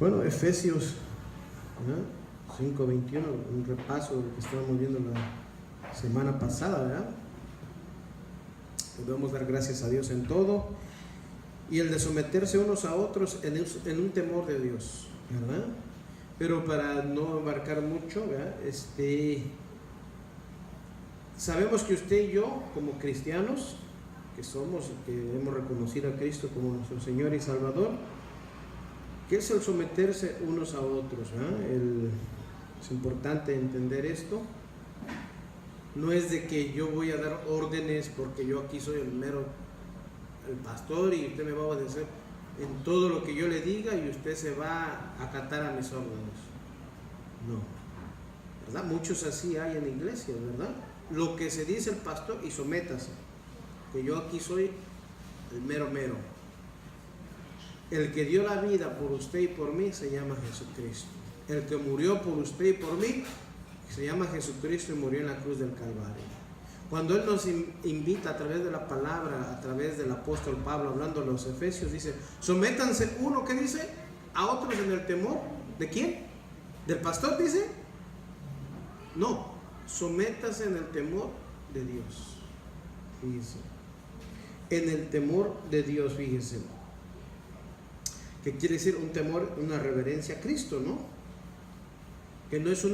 Bueno, Efesios 5:21, un repaso de lo que estábamos viendo la semana pasada, ¿verdad? Debemos dar gracias a Dios en todo, y el de someterse unos a otros en un temor de Dios, ¿verdad? Pero para no abarcar mucho, ¿verdad? Sabemos que usted y yo, como cristianos, que somos, que hemos reconocido a Cristo como nuestro Señor y Salvador, que es el someterse unos a otros, ¿verdad? Es importante entender esto. No es de que yo voy a dar órdenes porque yo aquí soy el pastor y usted me va a obedecer en todo lo que yo le diga y usted se va a acatar a mis órdenes. No, ¿verdad? Muchos así hay en la iglesia, ¿verdad? Lo que se dice el pastor y sométase, que yo aquí soy el mero mero. El que dio la vida por usted y por mí se llama Jesucristo. El que murió por usted y por mí se llama Jesucristo y murió en la cruz del Calvario. Cuando Él nos invita a través de la palabra, a través del apóstol Pablo, hablando a los Efesios, dice: sométanse uno, ¿qué dice? A otros en el temor. ¿De quién? ¿Del pastor, dice? No, sométase en el temor de Dios. Fíjese. En el temor de Dios, fíjese. ¿Qué quiere decir un temor? Una reverencia a Cristo, ¿no? Que no es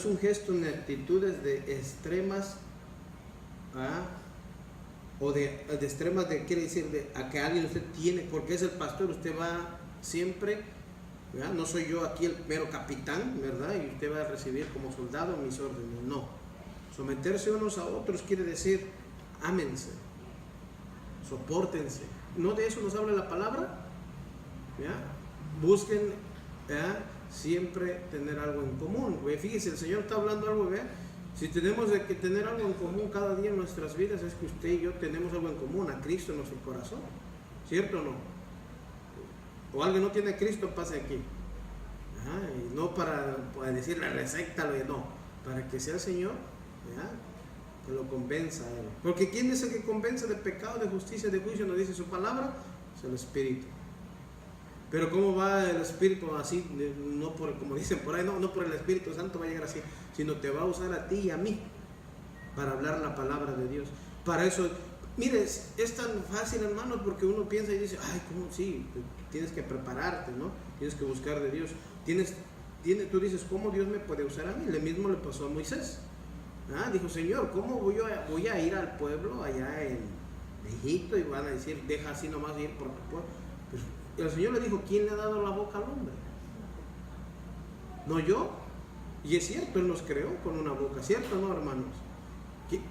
un gesto ni actitudes de extremas, o de extremas, de quiere decir a que alguien usted tiene, porque es el pastor, usted va siempre, ¿verdad? No soy yo aquí el mero capitán, ¿verdad? Y usted va a recibir como soldado mis órdenes. No, someterse unos a otros quiere decir ámense, sopórtense. ¿No de eso nos habla la palabra? ¿Ya? Busquen, ¿ya?, siempre tener algo en común. Fíjese, el Señor está hablando algo, ¿verdad? Si tenemos que tener algo en común cada día en nuestras vidas, es que usted y yo tenemos algo en común, a Cristo en nuestro corazón, ¿cierto o no? O alguien no tiene a Cristo, pase aquí. Y no para decirle recéctalo, no, para que sea el Señor, ¿ya?, que lo convenza a Él. Porque ¿quién es el que convence de pecado, de justicia, de juicio? Nos dice su palabra, es el Espíritu. Pero ¿cómo va el Espíritu así? No por, como dicen por ahí, no por el Espíritu Santo va a llegar así, sino te va a usar a ti y a mí para hablar la palabra de Dios. Para eso, mire, es tan fácil, hermanos, porque uno piensa y dice: ay, ¿cómo? Sí, tienes que prepararte, ¿no? Tienes que buscar de Dios. Tú dices: ¿cómo Dios me puede usar a mí? Lo mismo le pasó a Moisés. Dijo: Señor, ¿cómo voy a ir al pueblo allá en Egipto? Y van a decir: deja así nomás ir por tu pueblo. Pues, el Señor le dijo: ¿quién le ha dado la boca al hombre? No yo. Y es cierto, Él nos creó con una boca, ¿cierto o no, hermanos? Que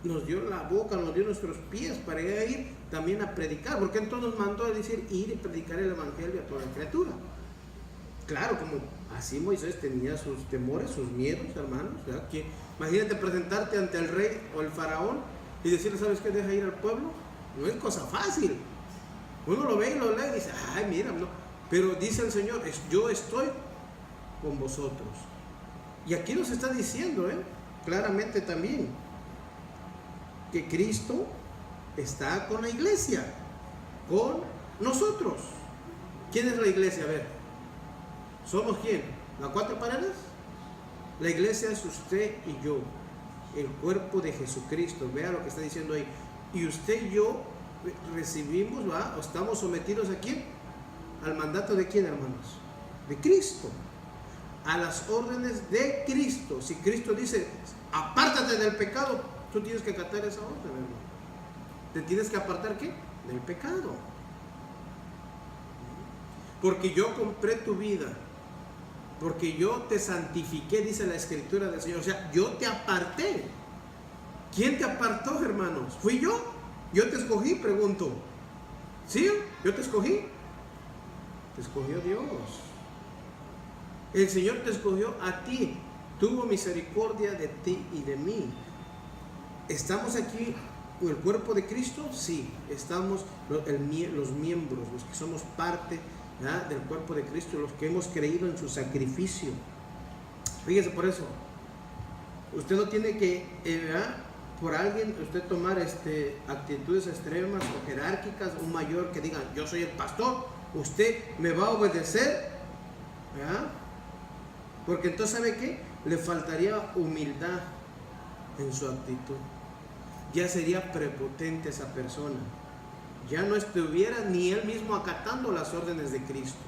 nos dio la boca, nos dio nuestros pies para ir también a predicar, porque entonces nos mandó a decir: ir y predicar el evangelio a toda criatura. Claro, como así Moisés tenía sus temores, sus miedos, hermanos, ¿verdad? Que, imagínate presentarte ante el rey o el faraón y decirle: ¿sabes qué? Deja ir al pueblo. No es cosa fácil. Uno lo ve y lo lee y dice: ay, mira, no. Pero dice el Señor: yo estoy con vosotros. Y aquí nos está diciendo, claramente también, que Cristo está con la iglesia, con nosotros. ¿Quién es la iglesia? A ver, ¿somos quién? ¿Las cuatro paredes? La iglesia es usted y yo, el cuerpo de Jesucristo. Vea lo que está diciendo ahí. Y usted y yo recibimos, ¿va?, o estamos sometidos ¿a quién? Al mandato de quién, hermanos? De Cristo, a las órdenes de Cristo. Si Cristo dice: apártate del pecado, tú tienes que acatar esa orden, hermano. Te tienes que apartar ¿qué? Del pecado, porque yo compré tu vida, porque yo te santifiqué, dice la Escritura del Señor. O sea, yo te aparté. ¿Quién te apartó, hermanos? ¿Fui yo? ¿Yo te escogí? Pregunto. ¿Sí? ¿Yo te escogí? Te escogió Dios. El Señor te escogió a ti. Tuvo misericordia de ti y de mí. ¿Estamos aquí en el cuerpo de Cristo? Sí. Estamos los miembros, los que somos parte, ¿verdad?, del cuerpo de Cristo, los que hemos creído en su sacrificio. Fíjese, por eso usted no tiene que, por alguien usted tomar actitudes extremas o jerárquicas. Un mayor que diga: yo soy el pastor, usted me va a obedecer ¿verdad? Porque entonces, ¿sabe qué? Le faltaría humildad en su actitud. Ya sería prepotente esa persona. Ya no estuviera ni él mismo acatando las órdenes de Cristo.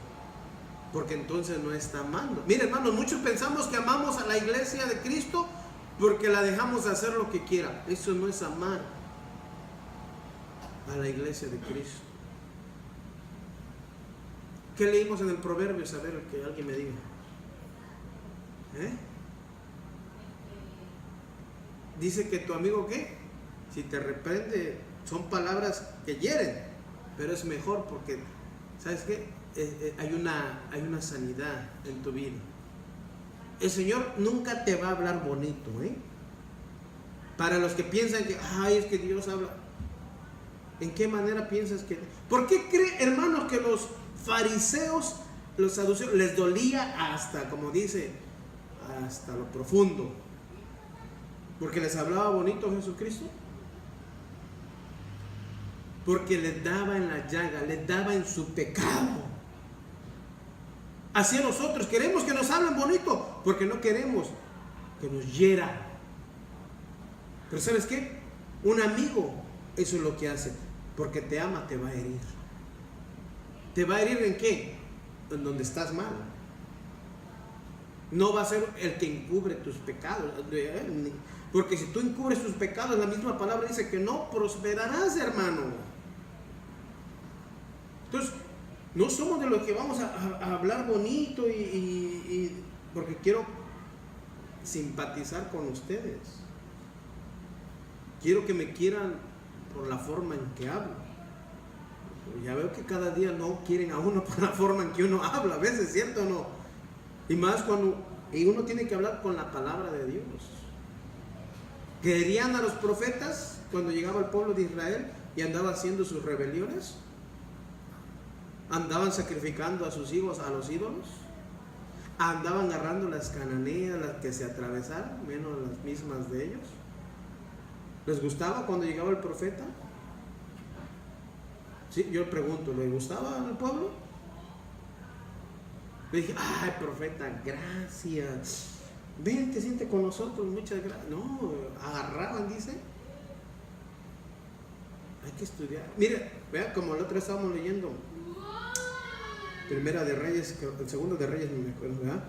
Porque entonces no está amando. Mire, hermanos, muchos pensamos que amamos a la iglesia de Cristo porque la dejamos hacer lo que quiera. Eso no es amar a la iglesia de Cristo. ¿Qué leímos en el Proverbio? A ver, que alguien me diga. Dice que tu amigo, ¿qué? Si te reprende, son palabras que hieren, pero es mejor porque, ¿sabes qué? Hay una sanidad en tu vida. El Señor nunca te va a hablar bonito, Para los que piensan que, ay, es que Dios habla. ¿En qué manera piensas que? ¿Por qué cree, hermanos, que los fariseos, los saduceos, les dolía hasta, como dice, hasta lo profundo? ¿Porque les hablaba bonito Jesucristo? Porque les daba en la llaga, les daba en su pecado. Así a nosotros queremos que nos hablen bonito, porque no queremos que nos hieran. Pero ¿sabes qué? Un amigo, eso es lo que hace. Porque te ama, te va a herir. ¿Te va a herir en qué? En donde estás mal. No va a ser el que encubre tus pecados. Porque si tú encubres tus pecados, la misma palabra dice que no prosperarás, hermano. Entonces, no somos de los que vamos a hablar bonito porque quiero simpatizar con ustedes. Quiero que me quieran por la forma en que hablo. Ya veo que cada día no quieren a uno por la forma en que uno habla, a veces, ¿cierto o no? Y más cuando uno tiene que hablar con la palabra de Dios. ¿Querían a los profetas cuando llegaba el pueblo de Israel y andaba haciendo sus rebeliones? ¿Andaban sacrificando a sus hijos a los ídolos? ¿Andaban agarrando las cananeas, las que se atravesaron, menos las mismas de ellos? ¿Les gustaba cuando llegaba el profeta? Sí, yo pregunto, ¿le gustaba al pueblo? Le dije, ay, profeta, gracias. Ven, te siente con nosotros, muchas gracias. No, agarraban, dice. Hay que estudiar. Mire, vea, como el otro estábamos leyendo. Primera de Reyes, el segundo de Reyes, no me acuerdo, ¿verdad?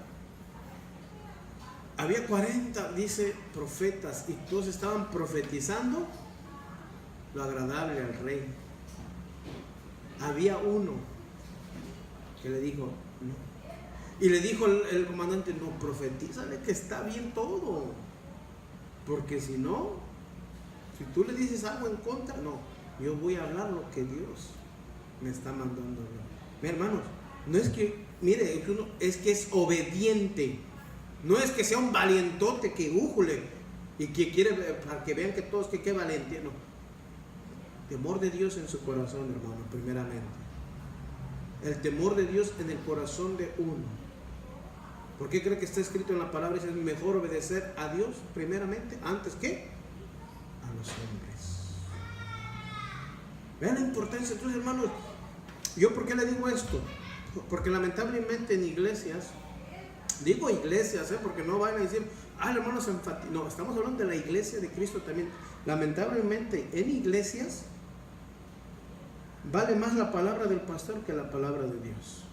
Había 40, dice, profetas, y todos estaban profetizando lo agradable al rey. Había uno que le dijo, no. Y le dijo el comandante, no, profetízale que está bien todo. Porque si no, si tú le dices algo en contra, no, yo voy a hablar lo que Dios me está mandando hablar. Mi hermanos, no es que, mire, es que es obediente. No es que sea un valientote que újule y que quiere para que vean que todos que qué valiente. No. Temor de Dios en su corazón, hermano, primeramente. El temor de Dios en el corazón de uno. ¿Por qué cree que está escrito en la palabra? Es mejor obedecer a Dios primeramente antes que a los hombres. Vean la importancia. Entonces, hermanos, ¿yo por qué le digo esto? Porque lamentablemente en iglesias, digo iglesias, porque no vayan a decir, hermanos, no, estamos hablando de la iglesia de Cristo también. Lamentablemente en iglesias vale más la palabra del pastor que la palabra de Dios.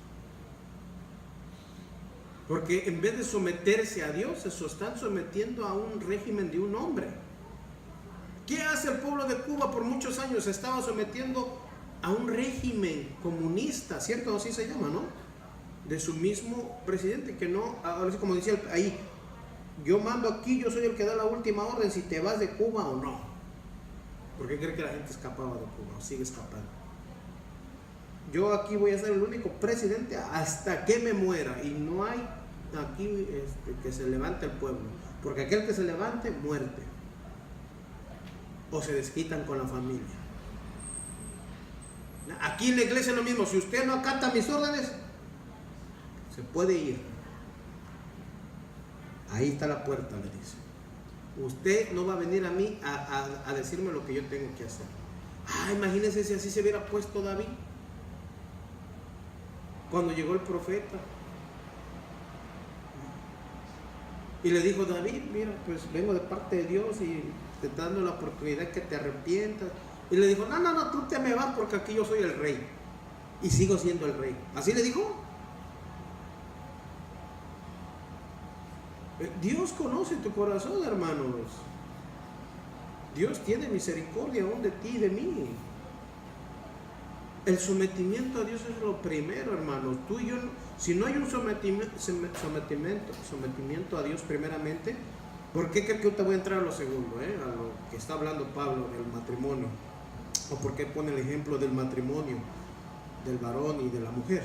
Porque en vez de someterse a Dios, se están sometiendo a un régimen de un hombre. ¿Qué hace el pueblo de Cuba por muchos años? Se estaba sometiendo a un régimen comunista, ¿cierto? Así se llama, ¿no? De su mismo presidente, que no, ahora sí, como decía ahí, yo mando aquí, yo soy el que da la última orden si te vas de Cuba o no. ¿Por qué cree que la gente escapaba de Cuba o sigue escapando? Yo aquí voy a ser el único presidente hasta que me muera, y no hay aquí que se levante el pueblo, porque aquel que se levante, muerte, o se desquitan con la familia. Aquí en la iglesia es lo mismo. Si usted no acata mis órdenes, se puede ir. Ahí está la puerta, le dice. Usted no va a venir a mí a decirme lo que yo tengo que hacer. Imagínense si así se hubiera puesto David cuando llegó el profeta. Y le dijo David, mira, pues vengo de parte de Dios y te está dando la oportunidad que te arrepientas. Y le dijo, no, tú te me vas porque aquí yo soy el rey. Y sigo siendo el rey. ¿Así le dijo? Dios conoce tu corazón, hermanos. Dios tiene misericordia aún de ti y de mí. El sometimiento a Dios es lo primero, hermanos. Tú y yo, si no hay un sometimiento a Dios primeramente, ¿por qué creo que ahorita voy a entrar a lo segundo, a lo que está hablando Pablo del matrimonio? ¿O por qué pone el ejemplo del matrimonio, del varón y de la mujer?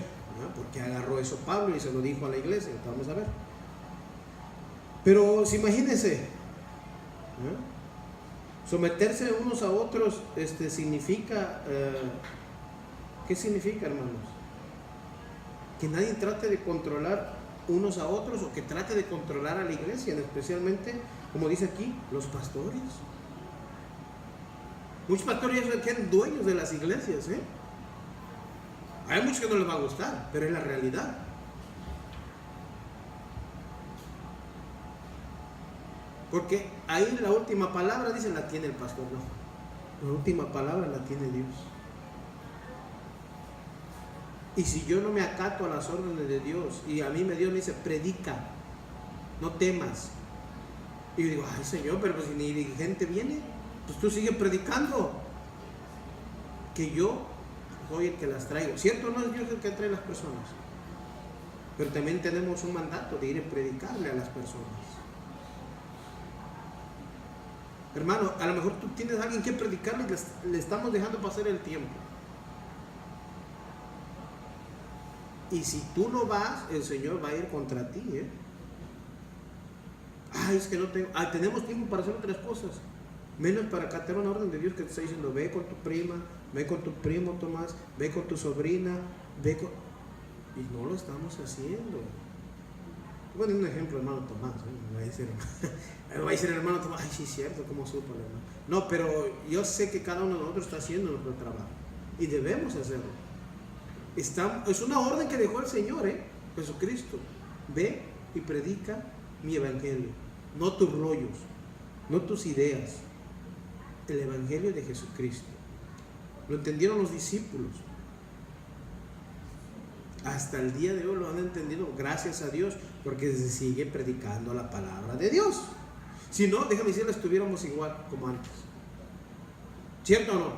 Porque agarró eso Pablo y se lo dijo a la iglesia. Vamos a ver. Pero imagínense, someterse unos a otros significa, ¿qué significa, hermanos? Que nadie trate de controlar unos a otros o que trate de controlar a la iglesia, especialmente, como dice aquí, los pastores. Muchos pastores ya se quedan dueños de las iglesias, Hay muchos que no les va a gustar, pero es la realidad. Porque ahí la última palabra, dice, la tiene el pastor. No, la última palabra la tiene Dios. Y si yo no me acato a las órdenes de Dios, y a mí Dios me dice, predica, no temas. Y yo digo, ay Señor, pero pues si ni gente viene, pues tú sigues predicando. Que yo soy el que las traigo. Cierto, no es Dios el que trae las personas. Pero también tenemos un mandato de ir a predicarle a las personas. Hermano, a lo mejor tú tienes a alguien que predicarle y le estamos dejando pasar el tiempo. Y si tú no vas, el Señor va a ir contra ti, Ay, es que no tengo. Tenemos tiempo para hacer otras cosas. Menos para acatar una orden de Dios que te está diciendo, ve con tu prima, ve con tu primo Tomás, ve con tu sobrina, y no lo estamos haciendo. Voy a dar un ejemplo, hermano Tomás, me va a decir hermano Tomás, ay sí es cierto, ¿cómo supo el hermano? No, pero yo sé que cada uno de nosotros está haciendo nuestro trabajo y debemos hacerlo. Es una orden que dejó el Señor, Jesucristo. Ve y predica mi evangelio, no tus rollos, no tus ideas, el evangelio de Jesucristo. Lo entendieron los discípulos. Hasta el día de hoy lo han entendido, gracias a Dios, porque se sigue predicando la palabra de Dios. Si no, déjame decirles, estuviéramos igual como antes. ¿Cierto o no?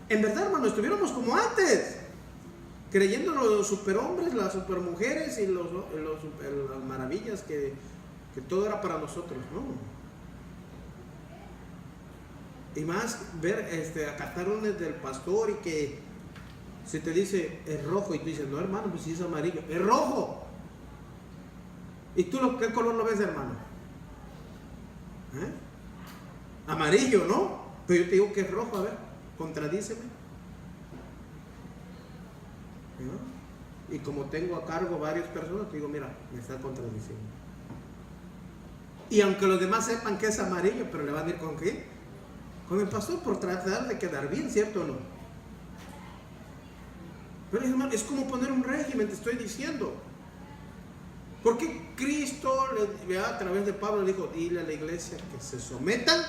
En verdad, hermano, estuviéramos como antes, creyendo los superhombres, las supermujeres y las maravillas que todo era para nosotros, ¿no? Y más ver, acatar órdenes del pastor y que se te dice es rojo y tú dices, no hermano, pues si es amarillo, es rojo. ¿Y tú qué color lo ves, hermano? Amarillo, ¿no? Pero yo te digo que es rojo, a ver, contradíceme. ¿No? Y como tengo a cargo varias personas, te digo, mira, me está contradiciendo. Y aunque los demás sepan que es amarillo, pero le van a ir con qué? Con el pastor por tratar de quedar bien, ¿cierto o no? Pero hermano, es como poner un régimen, te estoy diciendo. Porque Cristo, a través de Pablo, le dijo, dile a la iglesia que se sometan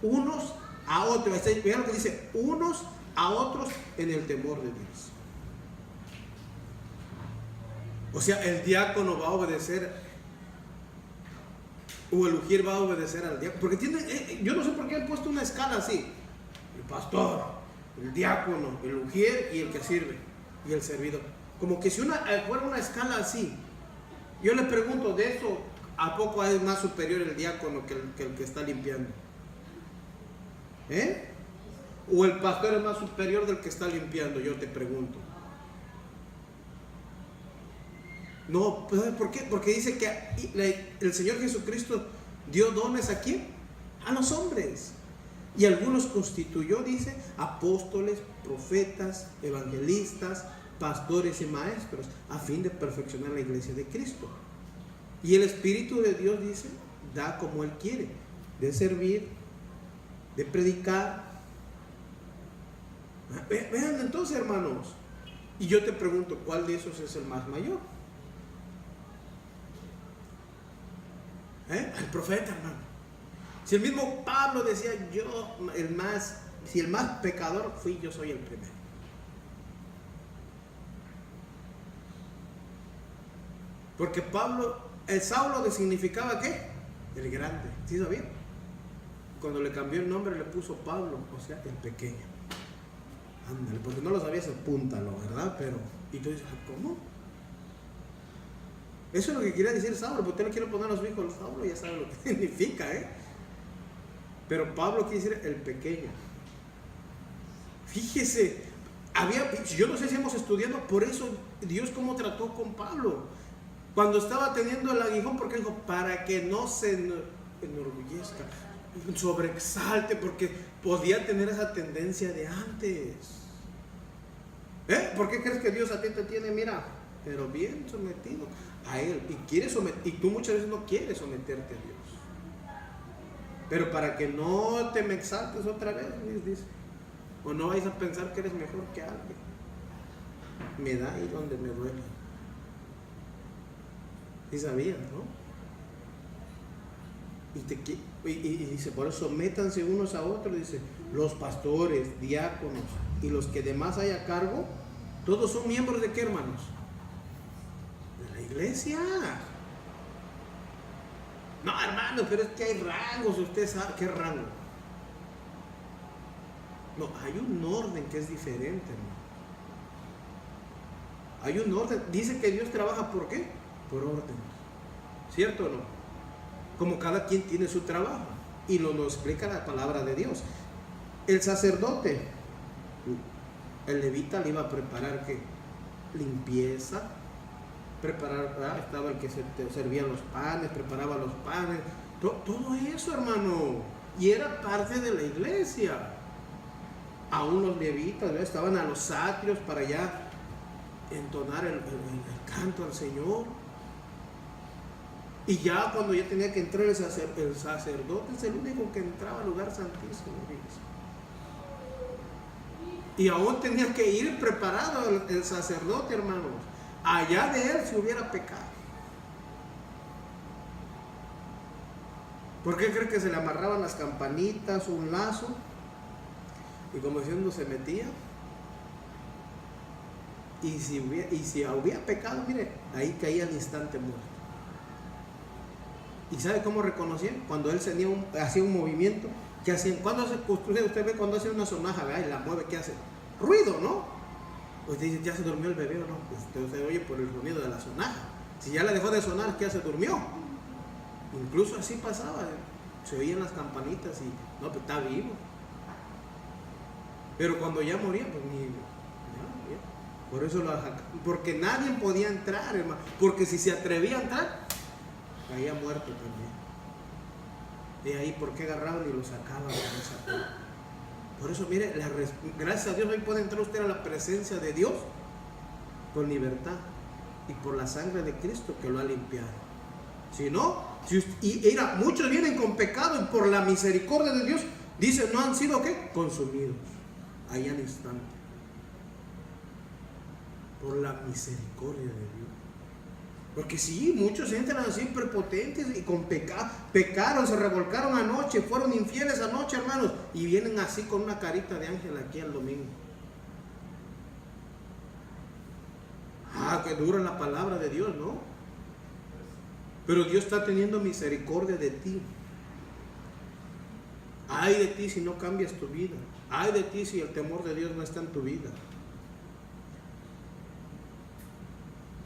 unos a otros. Vean lo que dice, unos a otros en el temor de Dios. O sea, el diácono va a obedecer, o el ujier va a obedecer al diácono. Porque yo no sé por qué han puesto una escala así. El pastor, el diácono, el ujier y el que sirve, y el servidor. Como que si fuera una escala así. Yo le pregunto, ¿de eso a poco es más superior el diácono que el que está limpiando? ¿O el pastor es más superior del que está limpiando? Yo te pregunto. No, ¿por qué? Porque dice que el Señor Jesucristo dio dones ¿a quién? A los hombres. Y algunos constituyó, dice, apóstoles, profetas, evangelistas, pastores y maestros, a fin de perfeccionar la iglesia de Cristo. Y el Espíritu de Dios, dice, da como Él quiere, de servir, de predicar. Vean entonces, hermanos, y yo te pregunto, ¿cuál de esos es el más mayor? Al profeta, hermano. Si el mismo Pablo decía, si el más pecador fui, yo soy el primero. Porque el Saulo significaba ¿qué? El grande. ¿Sí sabía? Cuando le cambió el nombre le puso Pablo, o sea, el pequeño. Ándale, porque no lo sabías, apúntalo, ¿verdad? Pero, y tú dices, ¿cómo? Eso es lo que quería decir Saulo, porque usted le quiere poner a los hijos Saulo, ya sabe lo que significa, Pero Pablo quiere decir el pequeño. Fíjese, yo no sé si hemos estudiado por eso Dios cómo trató con Pablo. Cuando estaba teniendo el aguijón, porque dijo, para que no se enorgullezca, sobreexalte, porque podía tener esa tendencia de antes. ¿Por qué crees que Dios a ti te tiene, mira, pero bien sometido a Él? Y tú muchas veces no quieres someterte a Dios. Pero para que no te me exaltes otra vez, dice, o no vais a pensar que eres mejor que alguien. Me da ahí donde me duele. ¿Sí sabías, no? Y dice, por eso sométanse unos a otros, dice, los pastores, diáconos y los que demás hay a cargo, todos son miembros de ¿qué, hermanos? De la iglesia. No, hermano, pero es que hay rangos, usted sabe qué rango. No, hay un orden que es diferente, hermano. Hay un orden. Dice que Dios trabaja ¿por qué? Por orden. ¿Cierto o no? Como cada quien tiene su trabajo. Y lo explica la palabra de Dios. El sacerdote, el levita le iba a preparar ¿qué? Limpieza. Estaba el que servía los panes, preparaba los panes. Todo eso, hermano. Y era parte de la iglesia. Aún los levitas estaban a los atrios para ya entonar el canto al Señor. Y ya cuando ya tenía que entrar el sacerdote es el único que entraba al lugar santísimo. Y aún tenía que ir preparado el sacerdote, hermanos. Allá de él si hubiera pecado. ¿Por qué cree que se le amarraban las campanitas, un lazo? Y como diciendo se metía. Y si hubiera pecado, mire, ahí caía al instante muerto. ¿Y sabe cómo reconocían? Cuando él hacía un movimiento, ¿qué hacían? Usted ve cuando hace una sonaja, ¿verdad? Y la mueve, ¿qué hace? Ruido, ¿no? Usted dice, ¿ya se durmió el bebé o no? Pues usted oye por el sonido de la sonaja. Si ya le dejó de sonar, ¿qué hace? Durmió. Incluso así pasaba, se oían las campanitas y, no, pues está vivo. Pero cuando ya moría, pues ni... Por eso porque nadie podía entrar, hermano. Porque si se atrevía a entrar, caía muerto también. De ahí, ¿por qué agarraban y lo sacaban de esa puerta? Por eso, mire, gracias a Dios hoy puede entrar usted a la presencia de Dios con libertad y por la sangre de Cristo que lo ha limpiado. Si no, muchos vienen con pecado y por la misericordia de Dios, dicen, no han sido ¿qué? Consumidos. Ahí al instante. Por la misericordia de Dios. Porque sí, muchos entran así prepotentes y con pecaron, se revolcaron anoche, fueron infieles anoche, hermanos, y vienen así con una carita de ángel aquí al domingo. Que dura la palabra de Dios, ¿no? Pero Dios está teniendo misericordia de ti. Ay de ti si no cambias tu vida. Ay de ti si el temor de Dios no está en tu vida.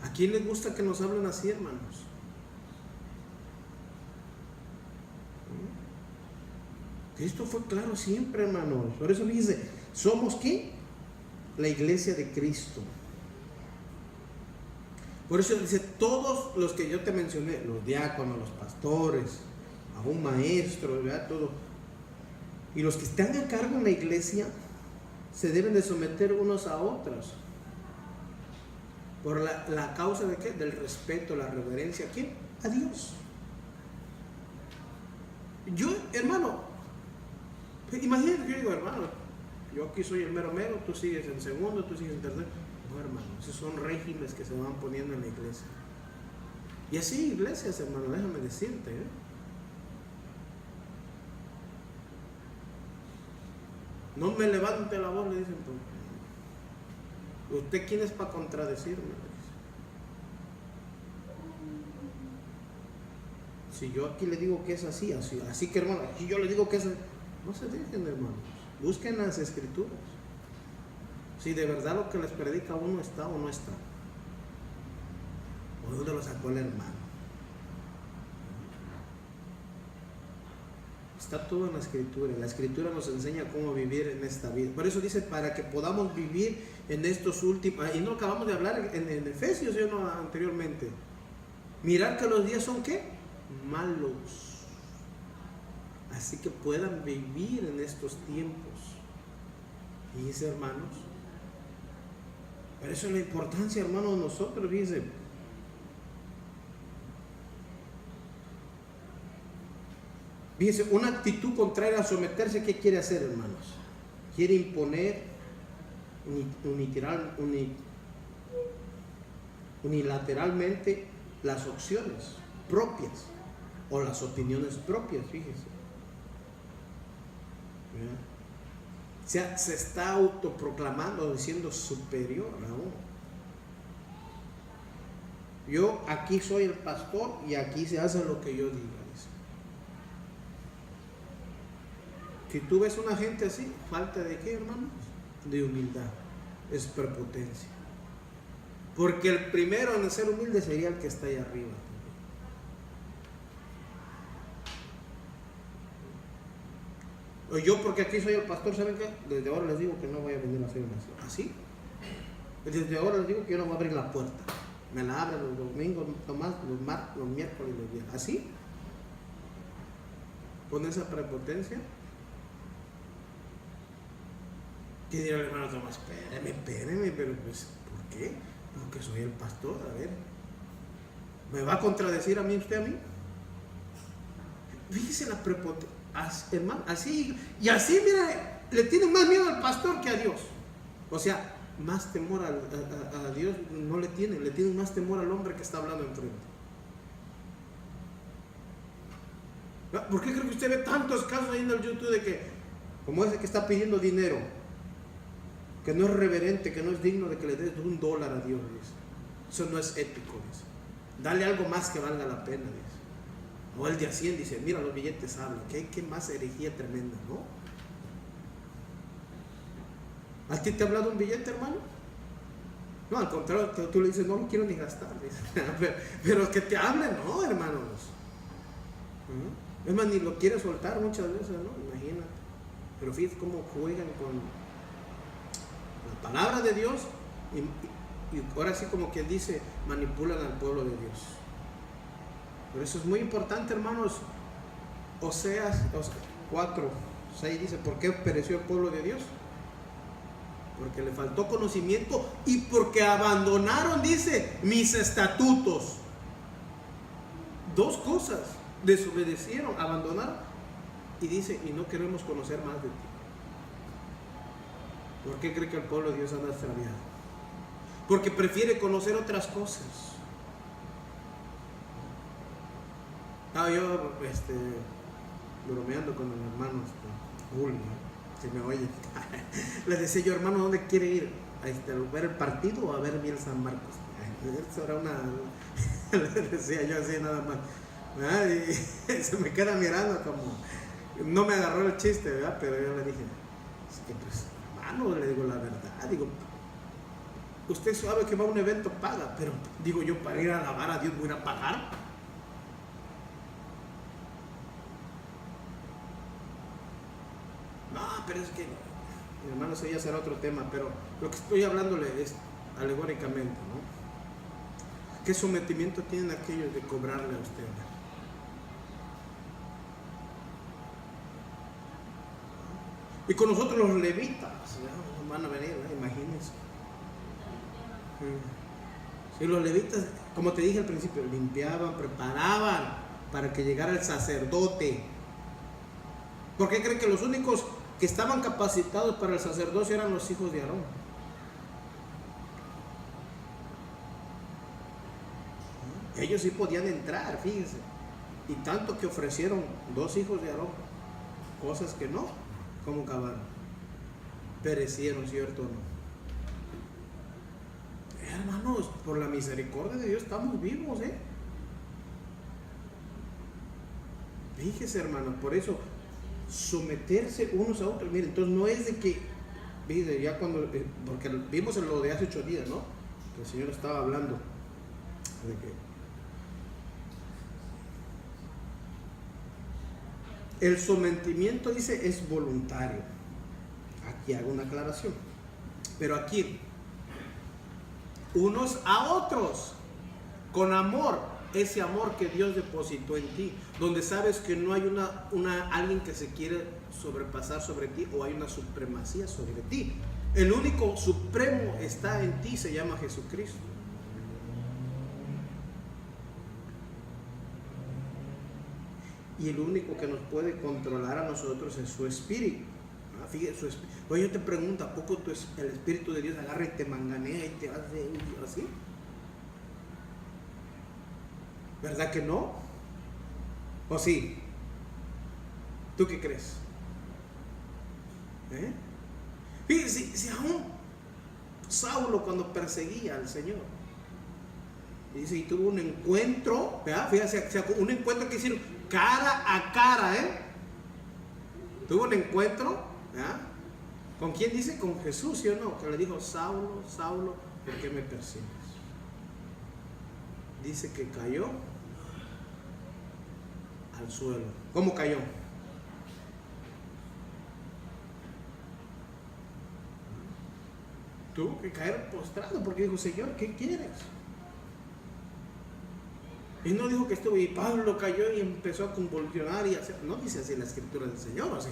¿A quién les gusta que nos hablen así, hermanos? Esto fue claro siempre, hermanos. Por eso dice, ¿somos qué? La iglesia de Cristo. Por eso dice, todos los que yo te mencioné, los diáconos, los pastores, aún maestros, ¿verdad? Todo. Y los que están a cargo en la iglesia se deben de someter unos a otros. ¿Por la causa de qué? Del respeto, la reverencia. ¿A quién? A Dios. Yo, hermano, imagínate que yo digo, hermano, yo aquí soy el mero mero, tú sigues en segundo, tú sigues en tercero. No, hermano, esos son regímenes que se van poniendo en la iglesia. Y así iglesias, hermano, déjame decirte, No me levante la voz, le dicen. ¿Usted quién es para contradecirme? Si yo aquí le digo que es así, así que hermano, aquí yo le digo que es así. No se dejen, hermanos. Busquen las escrituras. Si de verdad lo que les predica uno está o no está. ¿O dónde lo sacó el hermano? Está todo en la escritura. La escritura nos enseña cómo vivir en esta vida. Por eso dice, para que podamos vivir en estos últimos. Y no acabamos de hablar en Efesios, yo no anteriormente. Mirar que los días son ¿qué? Malos. Así que puedan vivir en estos tiempos. Y dice, hermanos, por eso es la importancia, hermanos, de nosotros, dice. Fíjense, una actitud contraria a someterse, ¿qué quiere hacer, hermanos? Quiere imponer unilateralmente las opciones propias o las opiniones propias, fíjense. O sea, se está autoproclamando, diciendo superior a uno. Yo aquí soy el pastor y aquí se hace lo que yo diga. Si tú ves una gente así, falta de qué, hermanos? De humildad, es prepotencia. Porque el primero en ser humilde sería el que está ahí arriba. O yo porque aquí soy el pastor, ¿saben qué? Desde ahora les digo que no voy a venir a hacer una así. Desde ahora les digo que yo no voy a abrir la puerta. Me la abren los domingos, nomás, los miércoles y los días. ¿Así? Con esa prepotencia. ¿Qué dirá el hermano Tomás? Espéreme, pero pues, ¿por qué? Porque soy el pastor, a ver. ¿Me va a contradecir a mí usted a mí? Fíjese la prepotencia, hermano, así, y así, mira, le tienen más miedo al pastor que a Dios. O sea, más temor a Dios no le tienen más temor al hombre que está hablando enfrente. ¿Por qué creo que usted ve tantos casos ahí en el YouTube de que, como ese que está pidiendo dinero, que no es reverente, que no es digno de que le des $1 a Dios? Dice. Eso no es ético, dice. Dale algo más que valga la pena, dice. O el de a 100 dice, mira, los billetes hablan. ¿Qué más herejía tremenda, no? ¿A ti te ha hablado un billete, hermano? No, al contrario, tú le dices, no lo quiero ni gastar, dice. pero que te hablen, no, hermanos. Es más, ni lo quiere soltar muchas veces, ¿no? Imagínate. Pero fíjate cómo juegan con la palabra de Dios y ahora sí, como quien dice, manipulan al pueblo de Dios. Por eso es muy importante, hermanos. Oseas 4:6 dice, ¿por qué pereció el pueblo de Dios? Porque le faltó conocimiento y porque abandonaron, dice, mis estatutos. Dos cosas: desobedecieron, abandonaron, y dice, y no queremos conocer más de ti. ¿Por qué cree que el pueblo de Dios anda extraviado? Porque prefiere conocer otras cosas. Estaba yo bromeando con el hermano Julio, si me oye. Le decía yo, hermano, ¿dónde quiere ir? ¿A ver el partido o a ver bien San Marcos? Eso era una... Le decía yo así nada más. Y se me queda mirando como... No me agarró el chiste, ¿verdad? Pero yo le dije, es que pues, hermano, le digo la verdad. Digo, usted sabe que va a un evento, paga, pero digo yo, para ir a alabar a Dios voy a pagar. No, pero es que, mi hermano, ese ya será otro tema, pero lo que estoy hablándole es alegóricamente, ¿no? ¿Qué sometimiento tienen aquellos de cobrarle a usted? Y con nosotros los levitas, ¿ya? Van a venir, ¿no? Imagínense. Y los levitas, como te dije al principio, limpiaban, preparaban para que llegara el sacerdote. ¿Por qué creen que los únicos que estaban capacitados para el sacerdocio eran los hijos de Aarón? Ellos sí podían entrar, fíjense. Y tanto que ofrecieron 2 hijos de Aarón, cosas que no, como acabaron. perecieron, ¿cierto o no? Hermanos, por la misericordia de Dios estamos vivos, Fíjese, hermanos, por eso someterse unos a otros. Miren, entonces no es de que, mire, ya cuando, porque vimos en lo de hace 8 días, ¿no? Que el Señor estaba hablando de que el sometimiento, dice, es voluntario. Aquí hago una aclaración. Pero aquí, unos a otros, con amor. Ese amor que Dios depositó en ti, donde sabes que no hay alguien que se quiere sobrepasar sobre ti, o hay una supremacía sobre ti. El único supremo está en ti, se llama Jesucristo. Y el único que nos puede controlar a nosotros es su espíritu. Fíjate, su espíritu. Oye, yo te pregunto, ¿a poco el Espíritu de Dios agarra y te manganea y te hace así? ¿Verdad que no? ¿O sí? ¿Tú qué crees? Fíjate, si aún Saulo, cuando perseguía al Señor, dice, y tuvo un encuentro, ¿verdad? Fíjate, un encuentro que hicieron cara a cara, tuvo un encuentro, ¿verdad? ¿Con quién dice? Con Jesús, ¿sí o no? Que le dijo, Saulo, Saulo, ¿por qué me persigues? Dice que cayó al suelo. ¿Cómo cayó? Tuvo que caer postrado porque dijo, Señor, ¿qué quieres? Y no dijo que estuvo, y Pablo cayó y empezó a convulsionar y hacer, no dice así la escritura del Señor, ¿o sí?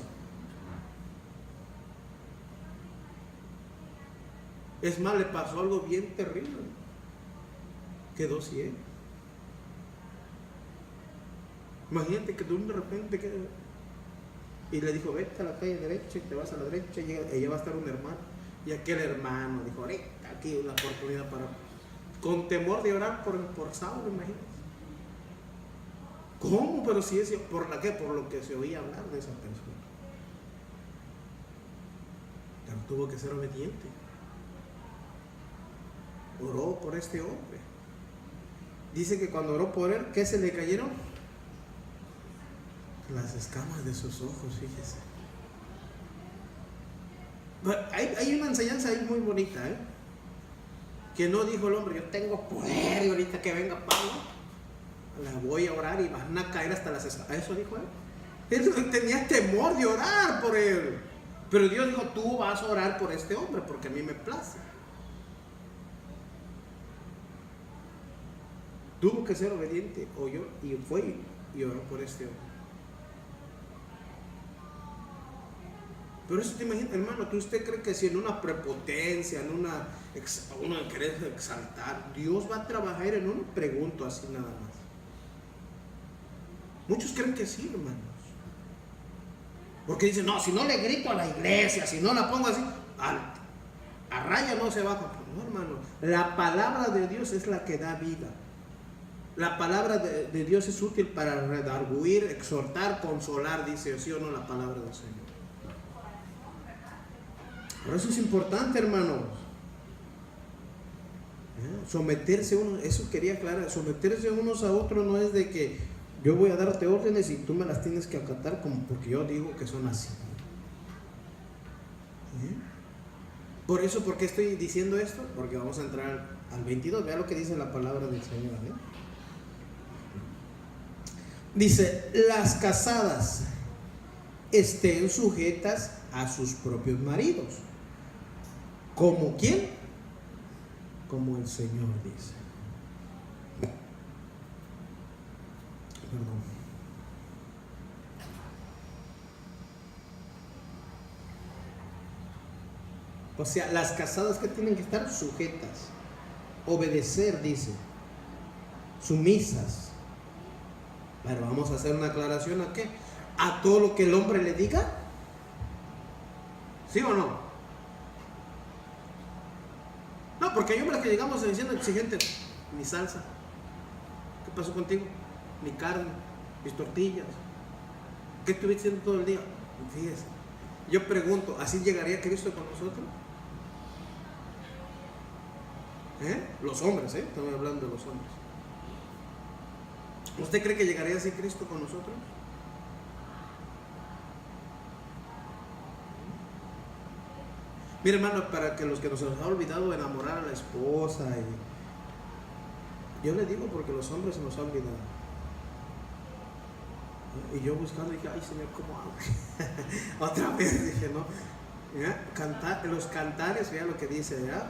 Es más, le pasó algo bien terrible. Quedó ciego. Imagínate que tú de repente quedó. Y le dijo, vete a la calle derecha y te vas a la derecha y ella va a estar un hermano. Y aquel hermano dijo, ahorita aquí una oportunidad para... Con temor de orar por Saulo, imagínate. ¿Cómo? Pero si es por la que, por lo que se oía hablar de esa persona. Pero tuvo que ser obediente. Oró por este hombre. Dice que cuando oró por él, ¿qué se le cayeron? Las escamas de sus ojos, fíjese. Hay una enseñanza ahí muy bonita, que no dijo el hombre, yo tengo poder y ahorita que venga Pablo, la voy a orar y van a caer hasta las escamas. Eso dijo él. Él tenía temor de orar por él. Pero Dios dijo, tú vas a orar por este hombre porque a mí me place. Tuvo que ser obediente, oyó y fue y oró por este hombre. Pero eso te imaginas, hermano, ¿usted cree que si en una prepotencia, en una querer exaltar, Dios va a trabajar en uno? Pregunto así nada más. Muchos creen que sí, hermanos. Porque dicen, no, si no le grito a la iglesia, si no la pongo así, a raya no se baja. No, hermano, la palabra de Dios es la que da vida. La palabra de Dios es útil para redarguir, exhortar, consolar, dice, ¿sí o no la palabra del Señor? Por eso es importante, hermanos. Someterse uno, eso quería aclarar, someterse unos a otros no es de que yo voy a darte órdenes y tú me las tienes que acatar como porque yo digo que son así. Por eso, ¿por qué estoy diciendo esto? Porque vamos a entrar al 22, vea lo que dice la palabra del Señor. Dice, las casadas estén sujetas a sus propios maridos. ¿Como quién? Como el Señor dice. Perdón. O sea, las casadas que tienen que estar sujetas, obedecer, dice, sumisas. Pero vamos a hacer una aclaración a qué. A todo lo que el hombre le diga. ¿Sí o no? No, porque hay hombres que llegamos diciendo exigentes. Mi salsa. ¿Qué pasó contigo? Mi carne, mis tortillas. ¿Qué estuviste haciendo todo el día? Fíjese. Yo pregunto, ¿así llegaría Cristo con nosotros? Los hombres, estamos hablando de los hombres. ¿Usted cree que llegaría así Cristo con nosotros? Mire, hermano, para que los que nos ha olvidado enamorar a la esposa, yo le digo porque los hombres se nos ha olvidado. Y yo buscando dije, ay Señor, ¿cómo hago? Otra vez dije, no. Los cantares, vea lo que dice, ¿verdad?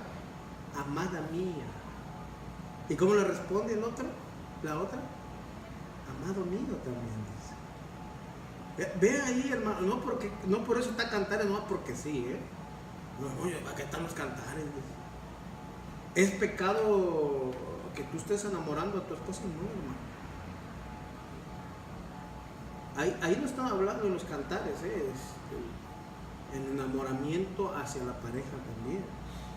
Amada mía. ¿Y cómo le responde la otra? Amado mío también dice. Ve ahí, hermano, no por eso está cantares, no porque sí, No, ¿para qué están los cantares? ¿Es pecado que tú estés enamorando a tu esposa? No, hermano. Ahí no están hablando de los cantares, el enamoramiento hacia la pareja también,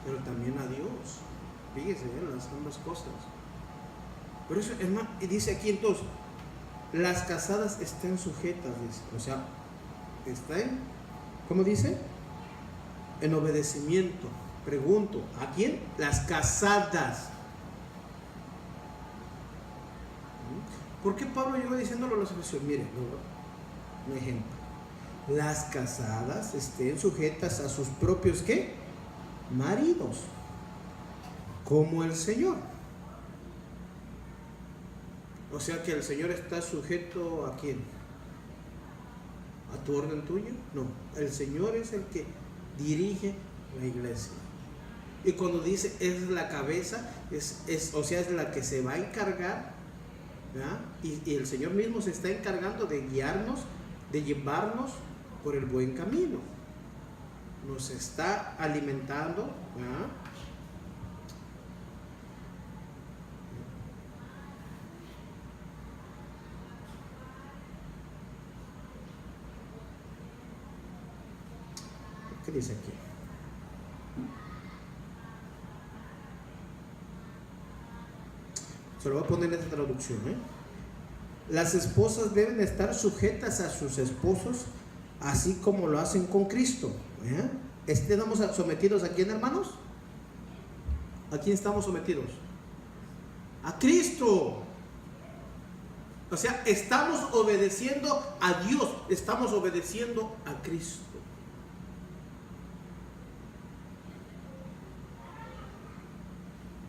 pero también a Dios. Fíjese, las ambas cosas. Por eso, hermano, y dice aquí entonces, las casadas estén sujetas, dice. O sea, están, ¿cómo dice? En obedecimiento. Pregunto, ¿a quién? Las casadas. ¿Por qué Pablo llegó diciéndolo a los efesios? Miren, un ejemplo. Las casadas estén sujetas a sus propios, ¿qué? Maridos, como el Señor. O sea que el Señor está sujeto ¿a quién? ¿A tu orden tuya? No, el Señor es el que dirige la iglesia. Y cuando dice es la cabeza, o sea, es la que se va a encargar, ¿verdad? Y el Señor mismo se está encargando de guiarnos, de llevarnos por el buen camino. Nos está alimentando, ¿verdad? ¿Qué dice aquí? Se lo voy a poner en esta traducción. Las esposas deben estar sujetas a sus esposos, así como lo hacen con Cristo. ¿Estamos sometidos a quién, hermanos? ¿A quién estamos sometidos? A Cristo. O sea, estamos obedeciendo a Dios, estamos obedeciendo a Cristo.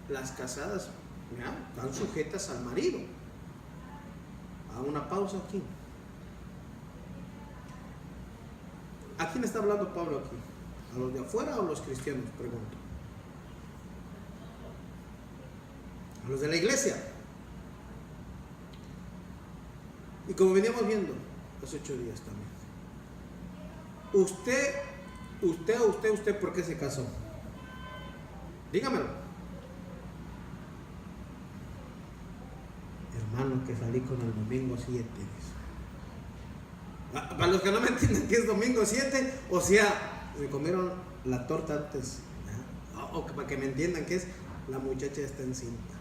Las casadas están sujetas al marido. A una pausa aquí. ¿A quién está hablando Pablo aquí? ¿A los de afuera o a los cristianos? Pregunto. A los de la iglesia. Y como veníamos viendo hace 8 días también. Usted, ¿por qué se casó? Dígamelo. Hermano, que salí con el domingo 7. Para los que no me entienden qué es domingo 7, o sea, se comieron la torta antes, o para que me entiendan qué es, la muchacha está encinta.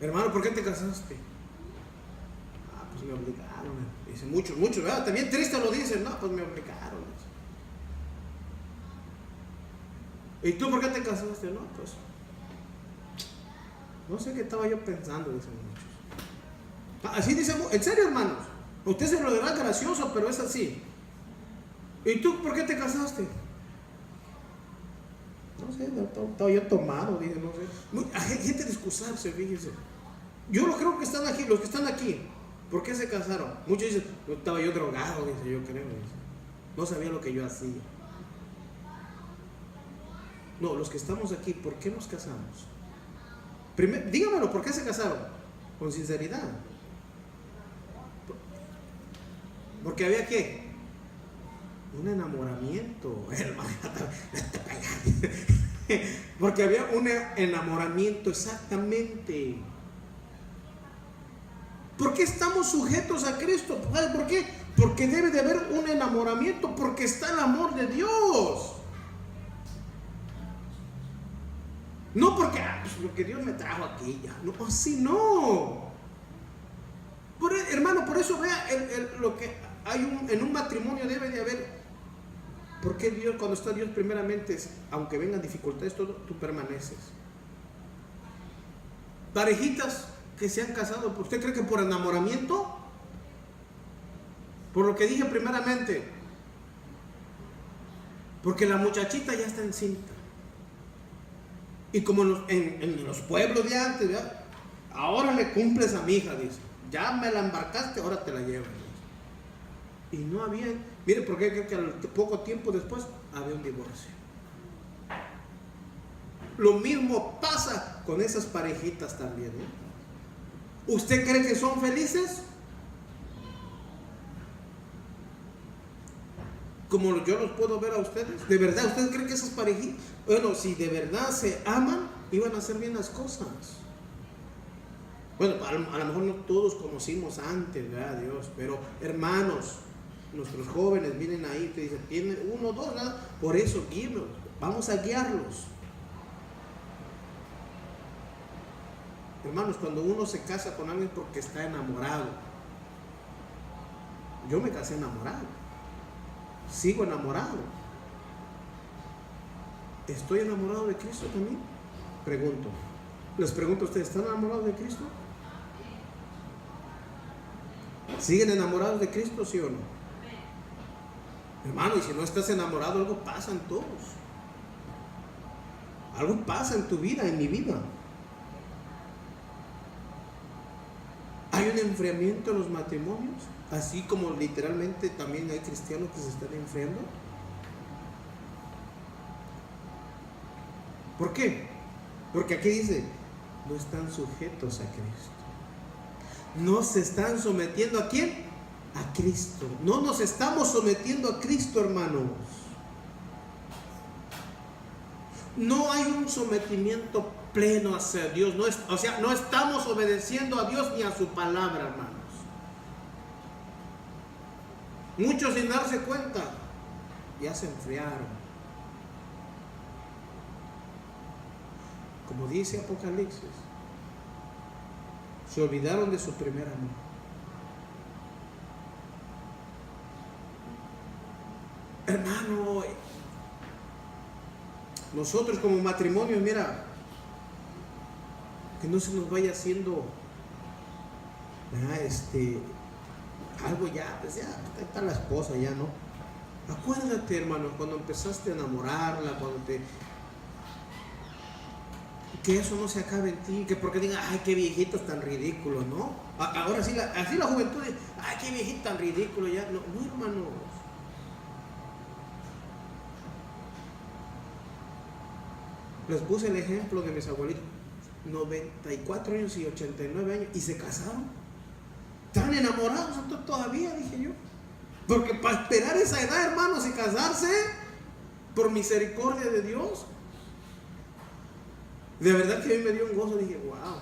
Hermano, ¿por qué te casaste? Pues me obligaron. Dice muchos, ¿verdad? También triste lo dicen, no, pues me obligaron. ¿Y tú por qué te casaste? No, pues no sé qué estaba yo pensando, dicen muchos. Así dicen, en serio, hermanos. Usted se lo dirá gracioso, pero es así. ¿Y tú por qué te casaste? No sé, estaba yo tomado, dije, no sé. Hay gente de excusarse, fíjense. Yo lo creo que están aquí, los que están aquí. ¿Por qué se casaron? Muchos dicen, estaba yo drogado, dice, yo creo. Dice. No sabía lo que yo hacía. No, los que estamos aquí, ¿por qué nos casamos? Dígamelo, ¿por qué se casaron? Con sinceridad. Porque había ¿qué? Un enamoramiento. Porque había un enamoramiento, exactamente. ¿Por qué estamos sujetos a Cristo? ¿Por qué? Porque debe de haber un enamoramiento, porque está el amor de Dios. No porque Dios me trajo aquí ya. No, así no. Hermano, por eso vea lo que hay en un matrimonio debe de haber. ¿Por qué Dios, cuando está Dios primeramente, aunque vengan dificultades, todo, tú permaneces? Parejitas que se han casado, ¿usted cree que por enamoramiento? Por lo que dije primeramente, porque la muchachita ya está encinta. Y como en los pueblos de antes, ¿verdad? Ahora le cumples a mi hija, dice. Ya me la embarcaste, ahora te la llevas. Y no había, mire, porque creo que al poco tiempo después había un divorcio. Lo mismo pasa con esas parejitas también, ¿eh? ¿Usted cree que son felices? Como yo los puedo ver a ustedes. ¿De verdad ustedes creen que esas parejitas, bueno, si de verdad se aman, iban a hacer bien las cosas? Bueno, a lo mejor no todos conocimos antes, ¿verdad? Dios, pero hermanos, nuestros jóvenes vienen ahí, te dicen, tienen 1, 2, nada. Por eso, guíenlos, vamos a guiarlos. Hermanos, cuando uno se casa con alguien porque está enamorado. Yo me casé enamorado. Sigo enamorado. ¿Estoy enamorado de Cristo también? Pregunto. Les pregunto a ustedes, ¿están enamorados de Cristo? ¿Siguen enamorados de Cristo, sí o no? Hermano, y si no estás enamorado, algo pasa en todos. Algo pasa en tu vida, en mi vida. Hay un enfriamiento en los matrimonios, así como literalmente también hay cristianos que se están enfriando. ¿Por qué? Porque aquí dice, no están sujetos a Cristo. No se están sometiendo ¿a quién? A Cristo. No nos estamos sometiendo a Cristo, hermanos. No hay un sometimiento pleno hacia Dios. No estamos obedeciendo a Dios ni a su palabra, hermanos. Muchos sin darse cuenta ya se enfriaron. Como dice Apocalipsis, se olvidaron de su primer amor. Hermano, nosotros como matrimonio, mira, que no se nos vaya haciendo algo ya, pues ya está la esposa ya, ¿no? Acuérdate, hermano, cuando empezaste a enamorarla, que eso no se acabe en ti, que porque digan, ay, qué viejitos tan ridículos, ¿no? Ahora sí, así la juventud dice, ay, qué viejito tan ridículo ya. No, hermanos. Les puse el ejemplo de mis abuelitos, 94 años y 89 años, y se casaron. Están enamorados todavía, dije yo. Porque para esperar esa edad, hermanos, y casarse, por misericordia de Dios, de verdad que a mí me dio un gozo, dije, wow.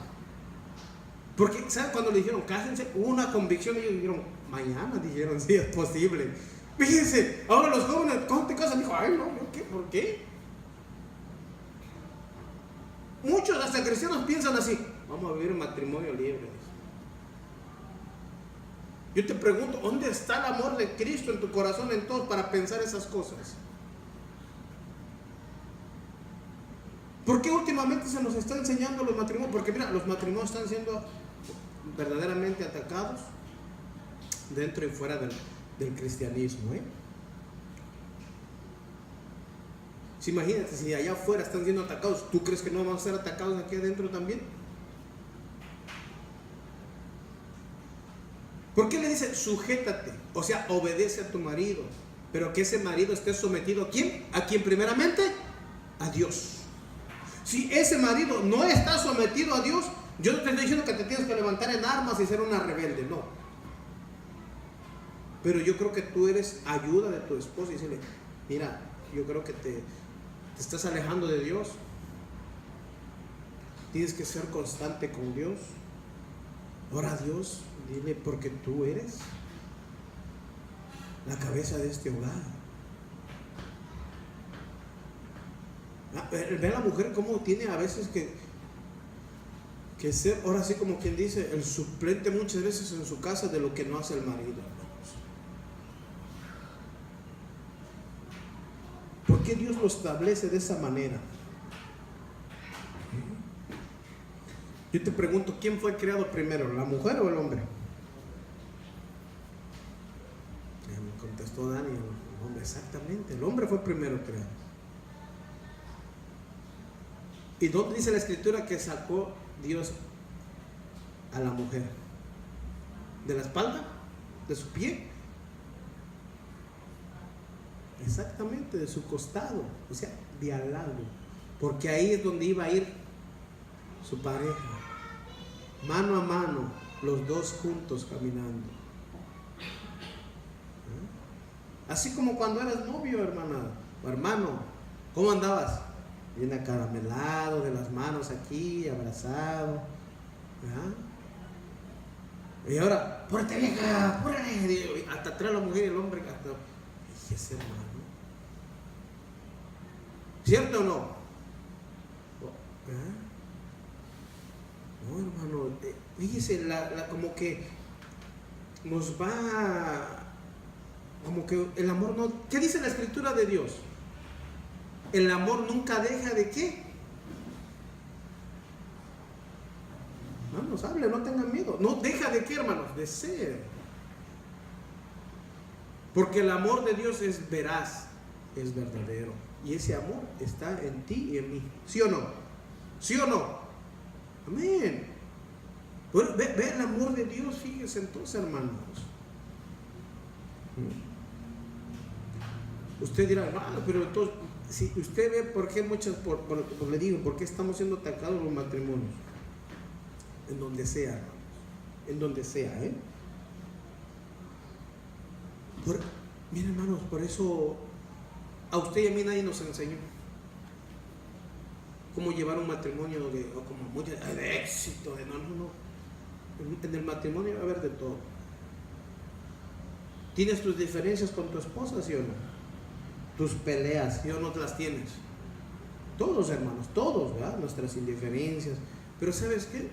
Porque, ¿saben? Cuando le dijeron, cásense, hubo una convicción, ellos dijeron, mañana, dijeron, sí, es posible. Fíjense, ahora los jóvenes, ¿cuándo te casas? Dijo, ay, no, ¿por qué? Muchos hasta cristianos piensan así, vamos a vivir un matrimonio libre. Yo te pregunto, ¿dónde está el amor de Cristo en tu corazón, en todos, para pensar esas cosas? ¿Por qué últimamente se nos está enseñando los matrimonios? Porque mira, los matrimonios están siendo verdaderamente atacados dentro y fuera del cristianismo, ¿eh? Si imagínate, si allá afuera están siendo atacados, ¿tú crees que no vamos a ser atacados aquí adentro también? ¿Por qué le dice sujétate? O sea, obedece a tu marido, pero que ese marido esté sometido ¿a quién? ¿A quién primeramente? A Dios. Si ese marido no está sometido a Dios, yo no te estoy diciendo que te tienes que levantar en armas y ser una rebelde, no. Pero yo creo que tú eres ayuda de tu esposa y decirle, mira, yo creo que te estás alejando de Dios. Tienes que ser constante con Dios. Ora a Dios, dile, porque tú eres la cabeza de este hogar. Ve a la mujer cómo tiene a veces que que ser, ahora sí como quien dice, el suplente muchas veces en su casa de lo que no hace el marido, hermanos. ¿Por qué Dios lo establece de esa manera? Yo te pregunto, ¿quién fue creado primero, la mujer o el hombre? Me contestó Dani, el hombre, exactamente, el hombre fue primero creado. ¿Y dónde dice la escritura que sacó Dios a la mujer? ¿De la espalda? ¿De su pie? Exactamente, de su costado, o sea, de al lado, porque ahí es donde iba a ir su pareja, mano a mano, los dos juntos caminando. Así como cuando eras novio, hermana o hermano, ¿cómo andabas? Bien acaramelado, de las manos aquí, abrazado. Y ahora, ¡pórate vieja! ¡Pórate! Hasta atrás la mujer y el hombre, hasta ese hermano. ¿Cierto o no? No, hermano, fíjese, como que nos va, como que el amor no. ¿Qué dice la escritura de Dios? El amor nunca deja de ¿qué? Vamos, hable, no tengan miedo. No deja de qué, hermanos, de ser. Porque el amor de Dios es veraz, es verdadero. Y ese amor está en ti y en mí. ¿Sí o no? ¿Sí o no? Amén. Bueno, ve el amor de Dios, fíjese entonces, hermanos. Usted dirá, hermano, pero entonces, si usted ve por qué muchas, le digo, por qué estamos siendo atacados los matrimonios. En donde sea, hermanos. En donde sea, Miren, hermanos, por eso a usted y a mí nadie nos enseñó cómo llevar un matrimonio de éxito. No. En el matrimonio va a haber de todo. ¿Tienes tus diferencias con tu esposa, sí o no? Tus peleas, ¿sí o no las tienes? Todos, hermanos, todos, ¿verdad? Nuestras indiferencias. Pero ¿sabes qué?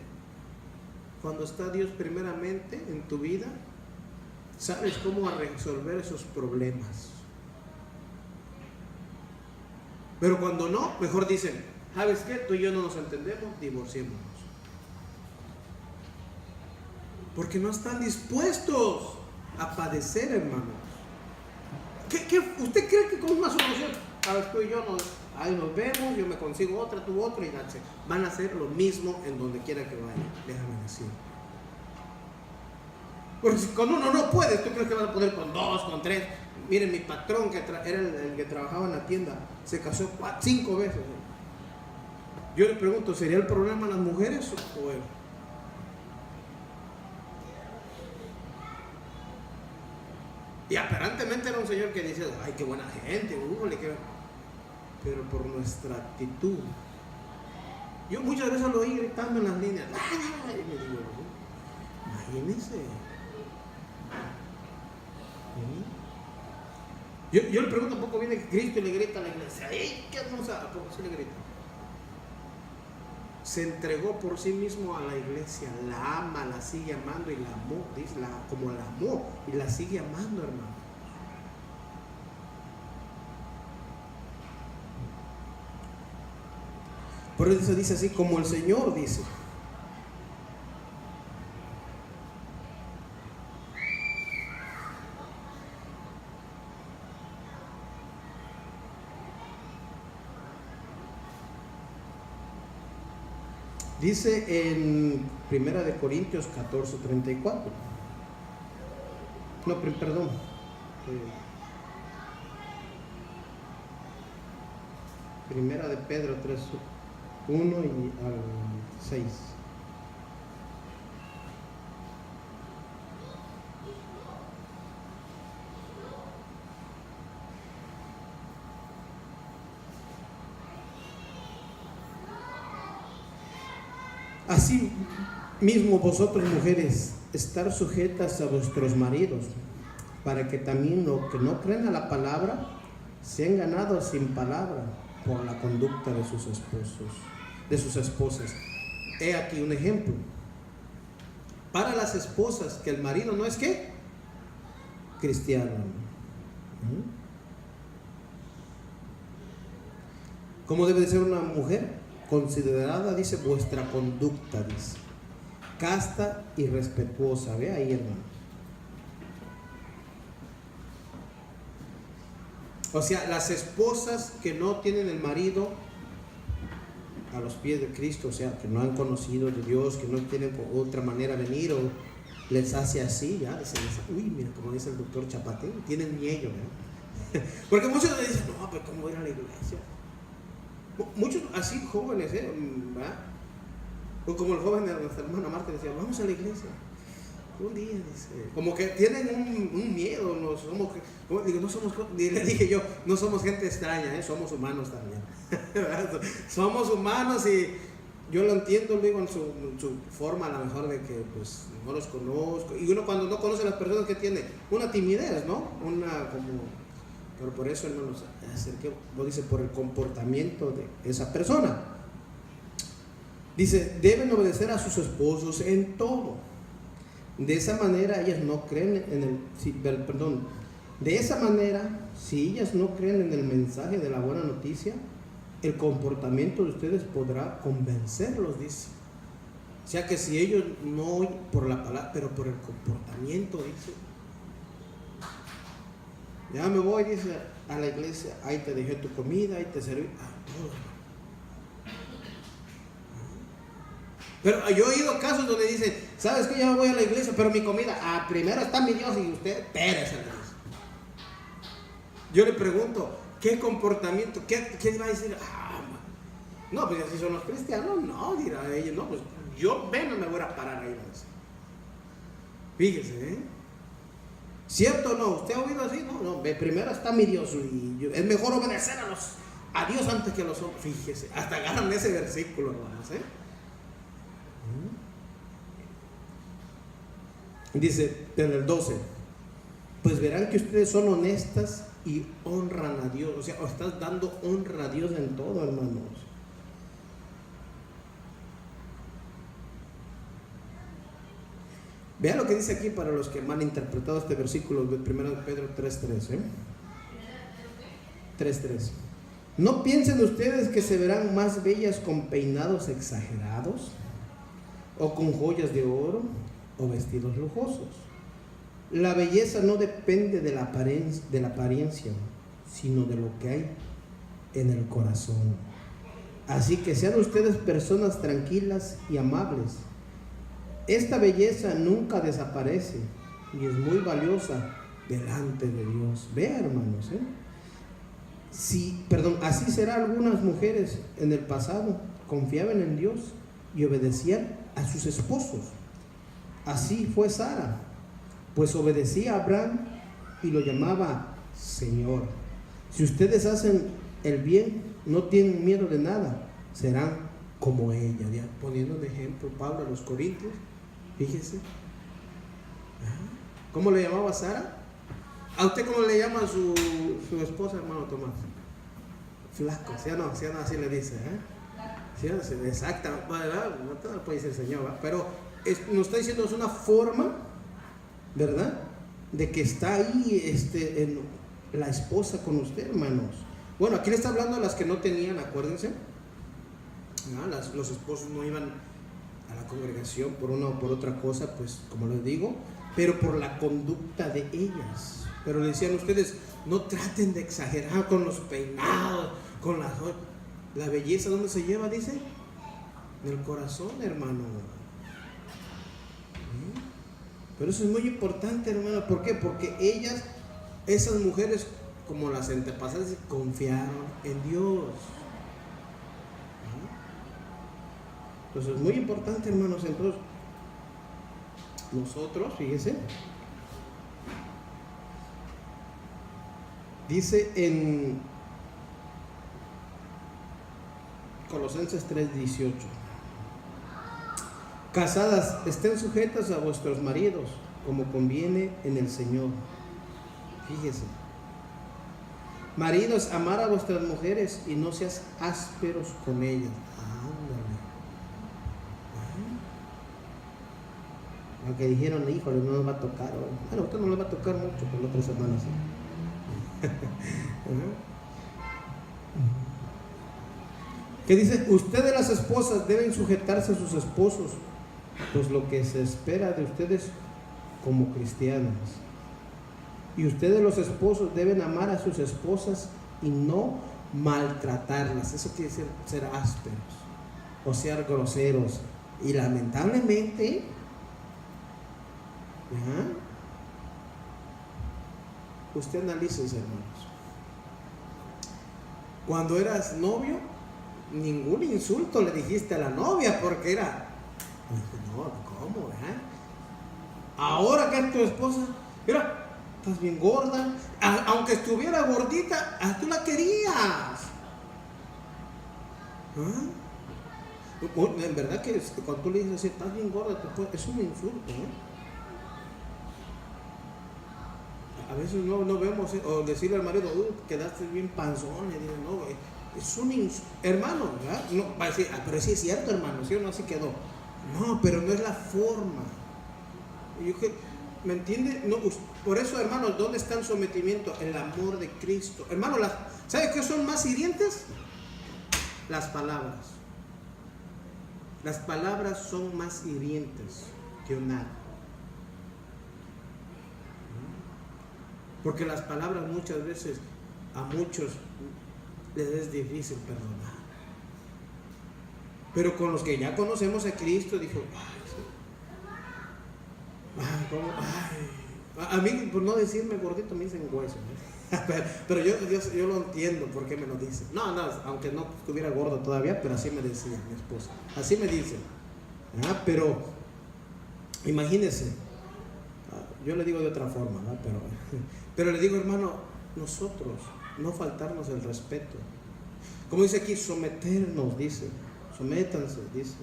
Cuando está Dios primeramente en tu vida, sabes cómo resolver esos problemas. Pero cuando no, mejor dicen, ¿sabes qué? Tú y yo no nos entendemos, divorciémonos. Porque no están dispuestos a padecer, hermanos. ¿Usted cree que con una solución, sabes, tú y yo nos vemos, yo me consigo otra, tú otra, y van a hacer lo mismo en donde quiera que vayan? Déjame decir. Porque si con uno no puedes, ¿tú crees que vas a poder con dos, con tres? Miren, mi patrón, que era el que trabajaba en la tienda, se casó 5 veces. Yo le pregunto, ¿sería el problema las mujeres o él? Y aparentemente era un señor que dice, ay, qué buena gente, pero por nuestra actitud. Yo muchas veces lo oí gritando en las líneas, y me digo, imagínense. Yo le pregunto, ¿un poco viene Cristo y le grita a la iglesia? ¡Ay, qué hermosa! ¿A poco sí le grita? Se entregó por sí mismo a la iglesia, la ama, la sigue amando y la amó, dice, como la amó y la sigue amando, hermano. Por eso dice así, como el Señor dice. Dice en 1 Corintios 14:34. No, perdón. 1 de Pedro 3:1 y al 6. Así mismo vosotros, mujeres, estar sujetas a vuestros maridos, para que también los que no creen a la palabra sean ganados sin palabra por la conducta de sus esposos, de sus esposas. he aquí un ejemplo. Para las esposas, que el marido no es ¿qué? Cristiano. ¿Cómo debe de ser una mujer? Considerada, dice, vuestra conducta, dice, casta y respetuosa. Ve ahí, hermano. O sea, las esposas que no tienen el marido a los pies de Cristo, o sea, que no han conocido de Dios, que no tienen otra manera de venir, o les hace así, ya, uy, mira, como dice el doctor Chapatín, tienen miedo, ¿no? Porque muchos le dicen, no, pero ¿cómo voy a ir a la iglesia? Muchos así jóvenes, ¿verdad? O como el joven de nuestra hermana Marta decía, vamos a la iglesia. Un día, dice, como que tienen un miedo, no somos, digo, no somos, le dije yo, no somos gente extraña, somos humanos también. Somos humanos y yo lo entiendo, digo, en su forma a lo mejor de que pues no los conozco. Y uno cuando no conoce a las personas que tiene una timidez, ¿no? Una como... Pero por eso, hermanos, dice, por el comportamiento de esa persona. Dice, deben obedecer a sus esposos en todo. De esa manera ellas no creen de esa manera, si ellas no creen en el mensaje de la buena noticia, el comportamiento de ustedes podrá convencerlos, dice. O sea que si ellos no oyen por la palabra, pero por el comportamiento, dice. Ya me voy, dice, a la iglesia, ahí te dejé tu comida, ahí te serví. Pero yo he oído casos donde dicen, ¿sabes qué? Ya me voy a la iglesia, pero mi comida, primero está mi Dios y usted, espérese, le dice. Yo le pregunto, ¿qué comportamiento? ¿Qué va a decir? No, pues así son los cristianos. No, dirá ella, no, pues yo no me voy a parar ahí. Fíjese, ¿cierto o no? ¿Usted ha oído así? No, primero está mi Dios y es mejor obedecer a Dios antes que a los hombres. Fíjese, hasta agarran ese versículo, hermanos, Dice en el 12, pues verán que ustedes son honestas y honran a Dios. O sea, estás dando honra a Dios en todo, hermanos. Vean lo que dice aquí para los que han interpretado este versículo de 1 Pedro 3:3. 3:3. No piensen ustedes que se verán más bellas con peinados exagerados, o con joyas de oro, o vestidos lujosos. La belleza no depende de la apariencia, sino de lo que hay en el corazón. Así que sean ustedes personas tranquilas y amables. Esta belleza nunca desaparece y es muy valiosa delante de Dios. Vean, hermanos, así será. Algunas mujeres en el pasado confiaban en Dios y obedecían a sus esposos. Así fue Sara, pues obedecía a Abraham y lo llamaba Señor. Si ustedes hacen el bien, no tienen miedo de nada, serán como ella. Ya poniendo de ejemplo Pablo a los Corintios, fíjese. ¿Cómo le llamaba a Sara? ¿A usted cómo le llama a su esposa, hermano Tomás? Flaco, ¿sí o no? ¿Sí o no? Así le dice, ¿Sí? Exacto, ¿verdad? No te lo puede decir el Señor, ¿verdad? Pero nos está diciendo, es una forma, ¿verdad?, de que está ahí en la esposa con usted, hermanos. Bueno, aquí le está hablando a las que no tenían, acuérdense, los esposos no iban a la congregación por una o por otra cosa, pues como les digo, pero por la conducta de ellas. Pero le decían ustedes, no traten de exagerar con los peinados, con la belleza. ¿Dónde se lleva? Dice, en el corazón, hermano. Pero eso es muy importante, hermano. ¿Por qué? Porque ellas, esas mujeres, como las antepasadas, confiaron en Dios. Entonces es muy importante, hermanos. Entonces nosotros, fíjense, dice en Colosenses 3:18, casadas, estén sujetas a vuestros maridos como conviene en el Señor. Fíjese, maridos, amar a vuestras mujeres y no seas ásperos con ellas. Aunque dijeron, híjole, no nos va a tocar. Bueno, ahorita no les va a tocar mucho, por la otra semana sí. ¿Qué dice? Ustedes las esposas deben sujetarse a sus esposos, pues lo que se espera de ustedes como cristianas. Y ustedes los esposos deben amar a sus esposas y no maltratarlas. Eso quiere decir ser ásperos o ser groseros. Y lamentablemente, usted analice, hermanos. Cuando eras novio, ningún insulto le dijiste a la novia porque era, no, ¿cómo? Ahora que es tu esposa, mira, estás bien gorda, aunque estuviera gordita, tú la querías. En verdad que cuando tú le dices así, estás bien gorda, es un insulto, A veces no vemos, o decirle al marido, quedaste bien panzón, y dice, no, es un insulto, hermano, ¿verdad? No, va a decir, pero sí es cierto, hermano, sí o no, así quedó. No, pero no es la forma. ¿Me entiende? No, por eso, hermanos, ¿dónde está el sometimiento? El amor de Cristo. Hermanos, ¿sabe qué son más hirientes? Las palabras. Las palabras son más hirientes que un acto. Porque las palabras muchas veces a muchos les es difícil perdonar. Pero con los que ya conocemos a Cristo, dijo, a mí, por no decirme gordito, me dicen hueso, pero yo lo entiendo por qué me lo dicen. No, aunque no estuviera gordo todavía, pero así me decía mi esposa, así me dicen. Pero imagínense, yo le digo de otra forma, pero le digo, hermano, nosotros no faltarnos el respeto, como dice aquí, someternos, dice, sométanse, dice.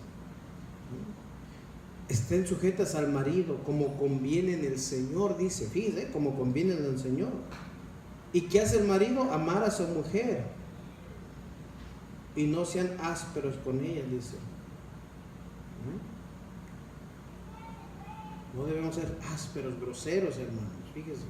Estén sujetas al marido como conviene en el Señor, dice, fíjese, como conviene en el Señor. ¿Y qué hace el marido? Amar a su mujer y no sean ásperos con ella, dice. No debemos ser ásperos, groseros, hermanos, fíjese.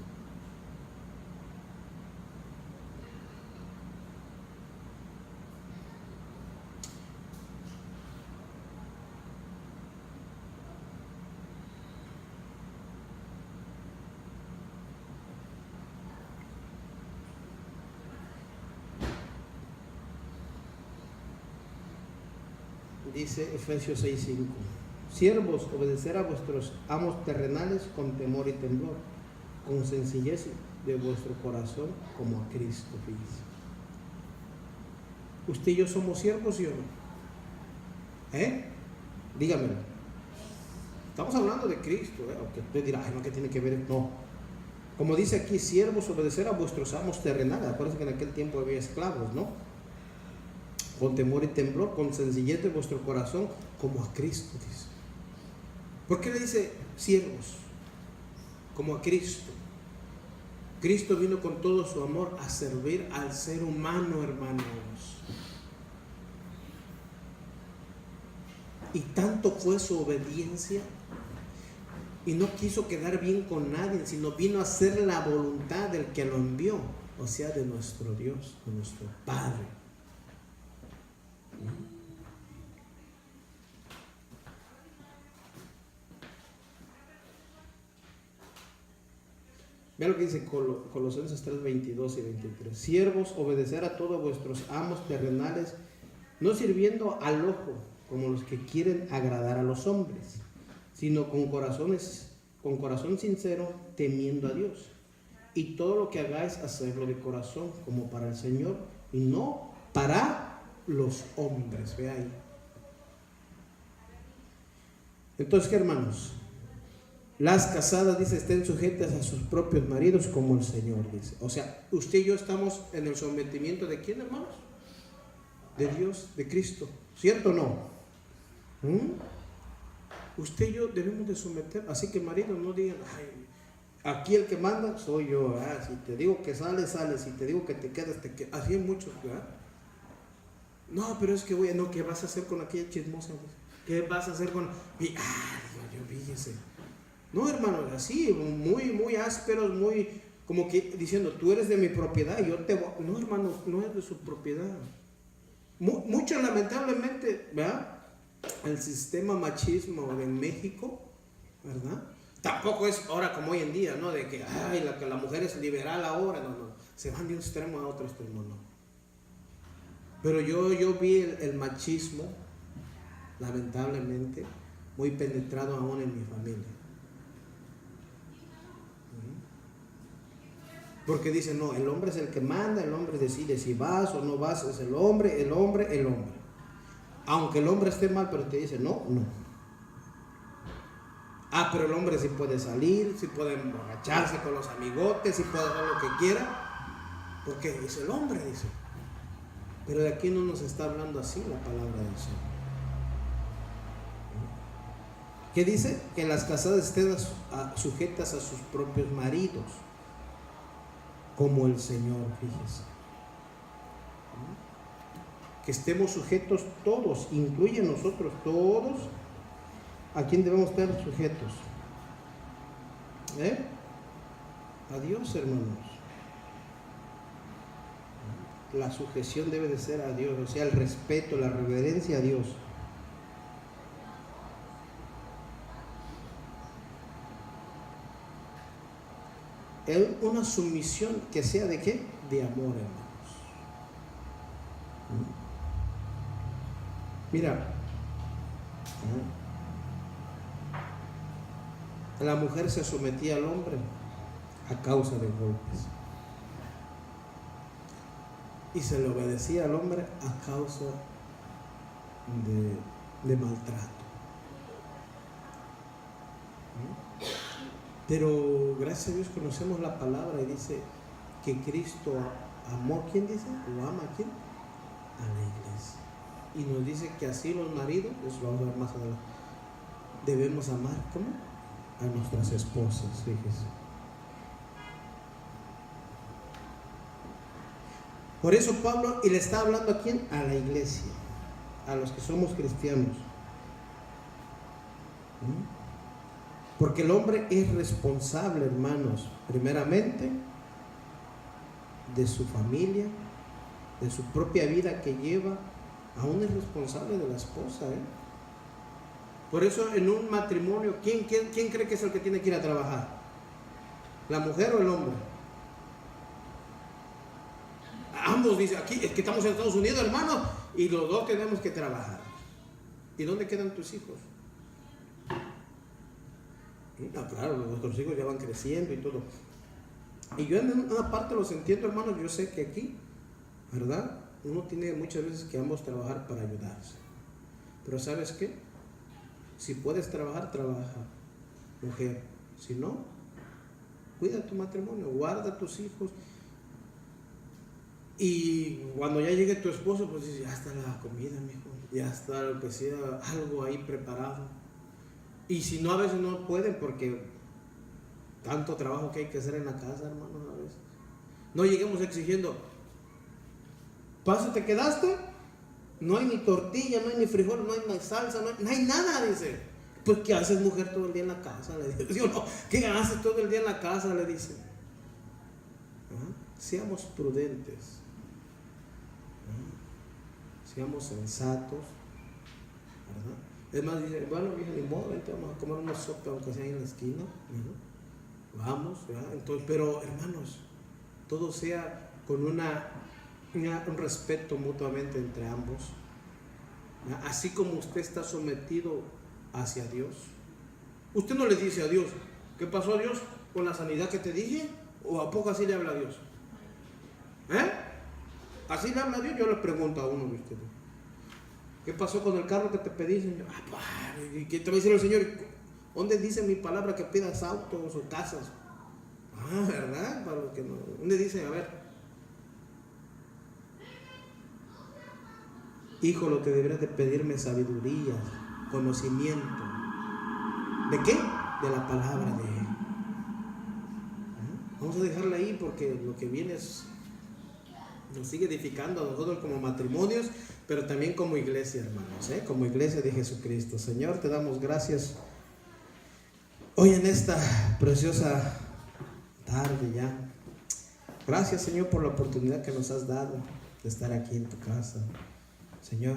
Dice Efesios 6:5. Siervos, obedecer a vuestros amos terrenales con temor y temblor, con sencillez de vuestro corazón, como a Cristo, fíjese. ¿Usted y yo somos siervos, sí o no? Dígamelo. Estamos hablando de Cristo, aunque usted dirá, no, ¿qué tiene que ver? No. Como dice aquí, siervos, obedecer a vuestros amos terrenales. Acuérdense que en aquel tiempo había esclavos, ¿no? Con temor y temblor, con sencillez de vuestro corazón, como a Cristo, dice. ¿Por qué le dice siervos? Como a Cristo. Cristo vino con todo su amor a servir al ser humano, hermanos. Y tanto fue su obediencia, y no quiso quedar bien con nadie, sino vino a hacer la voluntad del que lo envió, o sea, de nuestro Dios, de nuestro Padre. Vean lo que dice Colosenses 3, 22 y 23. Siervos, obedecer a todos vuestros amos terrenales, no sirviendo al ojo, como los que quieren agradar a los hombres, sino con corazón sincero, temiendo a Dios. Y todo lo que hagáis, hacerlo de corazón, como para el Señor, y no para los hombres. Ve ahí. Entonces, ¿qué, hermanos? Las casadas, dice, estén sujetas a sus propios maridos como el Señor, dice. O sea, usted y yo estamos en el sometimiento de ¿quién, hermanos? De Dios, de Cristo. ¿Cierto o no? Usted y yo debemos de someter. Así que maridos no digan, aquí el que manda soy yo. Si te digo que sales, sales. Si te digo que te quedas, te quedas. Así hay muchos, ¿verdad? No, pero es que no, ¿qué vas a hacer con aquella chismosa? ¿Qué vas a hacer con? Yo fíjese. No, hermanos, así, muy, muy ásperos, muy, como que diciendo, tú eres de mi propiedad, yo te voy. No, hermanos, no es de su propiedad. Mucho lamentablemente, ¿verdad? El sistema machismo en México, ¿verdad? Tampoco es ahora como hoy en día, ¿no? De que, ay, que la mujer es liberal ahora, no. Se van de un extremo a otro extremo, no. Pero yo vi el machismo, lamentablemente, muy penetrado aún en mi familia. Porque dicen, no, el hombre es el que manda, el hombre decide si vas o no vas, es el hombre. Aunque el hombre esté mal, pero te dice, no. Ah, pero el hombre sí puede salir, sí puede emborracharse con los amigotes, sí puede hacer lo que quiera, porque es el hombre, dice. Pero de aquí no nos está hablando así la palabra del Señor. ¿Qué dice? Que las casadas estén sujetas a sus propios maridos, como el Señor, fíjese. Que estemos sujetos todos, incluye nosotros todos. ¿A quién debemos estar sujetos? A Dios, hermanos. La sujeción debe de ser a Dios, o sea, el respeto, la reverencia a Dios. Una sumisión que sea ¿de qué? De amor, hermanos. Mira, la mujer se sometía al hombre a causa de golpes y se le obedecía al hombre a causa de maltrato. Pero gracias a Dios conocemos la palabra y dice que Cristo amó, ¿quién dice? ¿O ama a quién? A la iglesia. Y nos dice que así los maridos, eso lo vamos a ver más adelante, debemos amar, ¿cómo? A nuestras esposas, fíjese. Por eso Pablo, y le está hablando a quién? A la iglesia, a los que somos cristianos. Porque el hombre es responsable, hermanos, primeramente de su familia, de su propia vida que lleva. Aún es responsable de la esposa, Por eso en un matrimonio, ¿quién cree que es el que tiene que ir a trabajar? ¿La mujer o el hombre? Ambos dicen, aquí es que estamos en Estados Unidos, hermano, y los dos tenemos que trabajar. ¿Y dónde quedan tus hijos? No, claro, nuestros hijos ya van creciendo y todo. Y yo en una parte los entiendo, hermanos. Yo sé que aquí, ¿verdad? Uno tiene muchas veces que ambos trabajar para ayudarse. Pero ¿sabes qué? Si puedes trabajar, trabaja, mujer. Si no, cuida tu matrimonio, guarda a tus hijos. Y cuando ya llegue tu esposo, pues dice, ya está la comida, mijo, ya está lo que sea, algo ahí preparado. Y si no, a veces no pueden porque tanto trabajo que hay que hacer en la casa, hermanos, a veces. No lleguemos exigiendo, ¿paso te quedaste? No hay ni tortilla, no hay ni frijol, no hay ni salsa, no hay nada, dice. Pues ¿qué haces, mujer, todo el día en la casa? Le dice. ¿Sí, no? ¿Qué haces todo el día en la casa? Le dice. Seamos prudentes. Seamos sensatos, ¿verdad? Es más, dice, bueno, vieja, ni modo, vente, vamos a comer una sopa, aunque sea en la esquina, ¿no? Vamos, ¿verdad? Entonces, pero hermanos, todo sea con un respeto mutuamente entre ambos, ¿verdad? Así como usted está sometido hacia Dios. Usted no le dice a Dios, ¿qué pasó, a Dios con la sanidad que te dije? ¿O a poco así le habla a Dios? Así le habla a Dios. Yo le pregunto a uno de ustedes, ¿qué pasó con el carro que te pedí, Señor? ¿Y qué te va a decir el Señor? ¿Dónde dice mi palabra que pidas autos o casas? ¿Verdad? Para los que no. ¿Dónde dice? A ver. Hijo, lo que deberías de pedirme es sabiduría, conocimiento. ¿De qué? De la palabra de Él. Vamos a dejarla ahí porque lo que viene nos sigue edificando a nosotros como matrimonios, pero también como iglesia, hermanos, como iglesia de Jesucristo. Señor, te damos gracias Hoy en esta preciosa tarde ya, gracias Señor por la oportunidad que nos has dado de estar aquí en tu casa. Señor,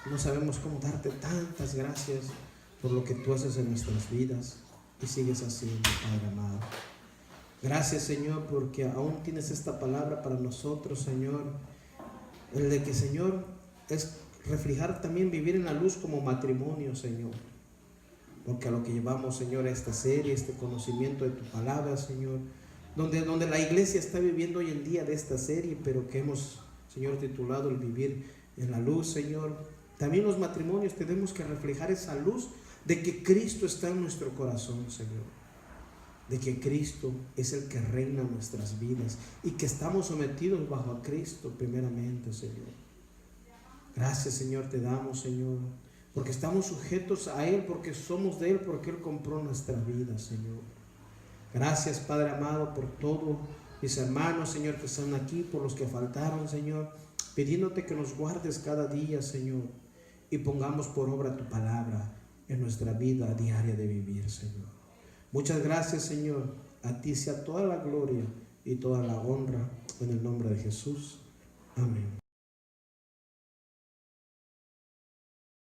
no sabemos cómo darte tantas gracias por lo que tú haces en nuestras vidas y sigues haciendo, Padre amado. Gracias Señor porque aún tienes esta palabra para nosotros, Señor, el de que, Señor, es reflejar también vivir en la luz como matrimonio, Señor. Porque a lo que llevamos, Señor, a esta serie, este conocimiento de tu palabra, Señor, donde la iglesia está viviendo hoy en día de esta serie, pero que hemos, Señor, titulado el vivir en la luz, Señor. También los matrimonios tenemos que reflejar esa luz de que Cristo está en nuestro corazón, Señor. De que Cristo es el que reina nuestras vidas y que estamos sometidos bajo a Cristo primeramente, Señor. Gracias, Señor, te damos, Señor, porque estamos sujetos a Él, porque somos de Él, porque Él compró nuestra vida, Señor. Gracias, Padre amado, por todos mis hermanos, Señor, que están aquí, por los que faltaron, Señor, pidiéndote que nos guardes cada día, Señor, y pongamos por obra tu palabra en nuestra vida diaria de vivir, Señor. Muchas gracias, Señor. A ti sea toda la gloria y toda la honra en el nombre de Jesús. Amén.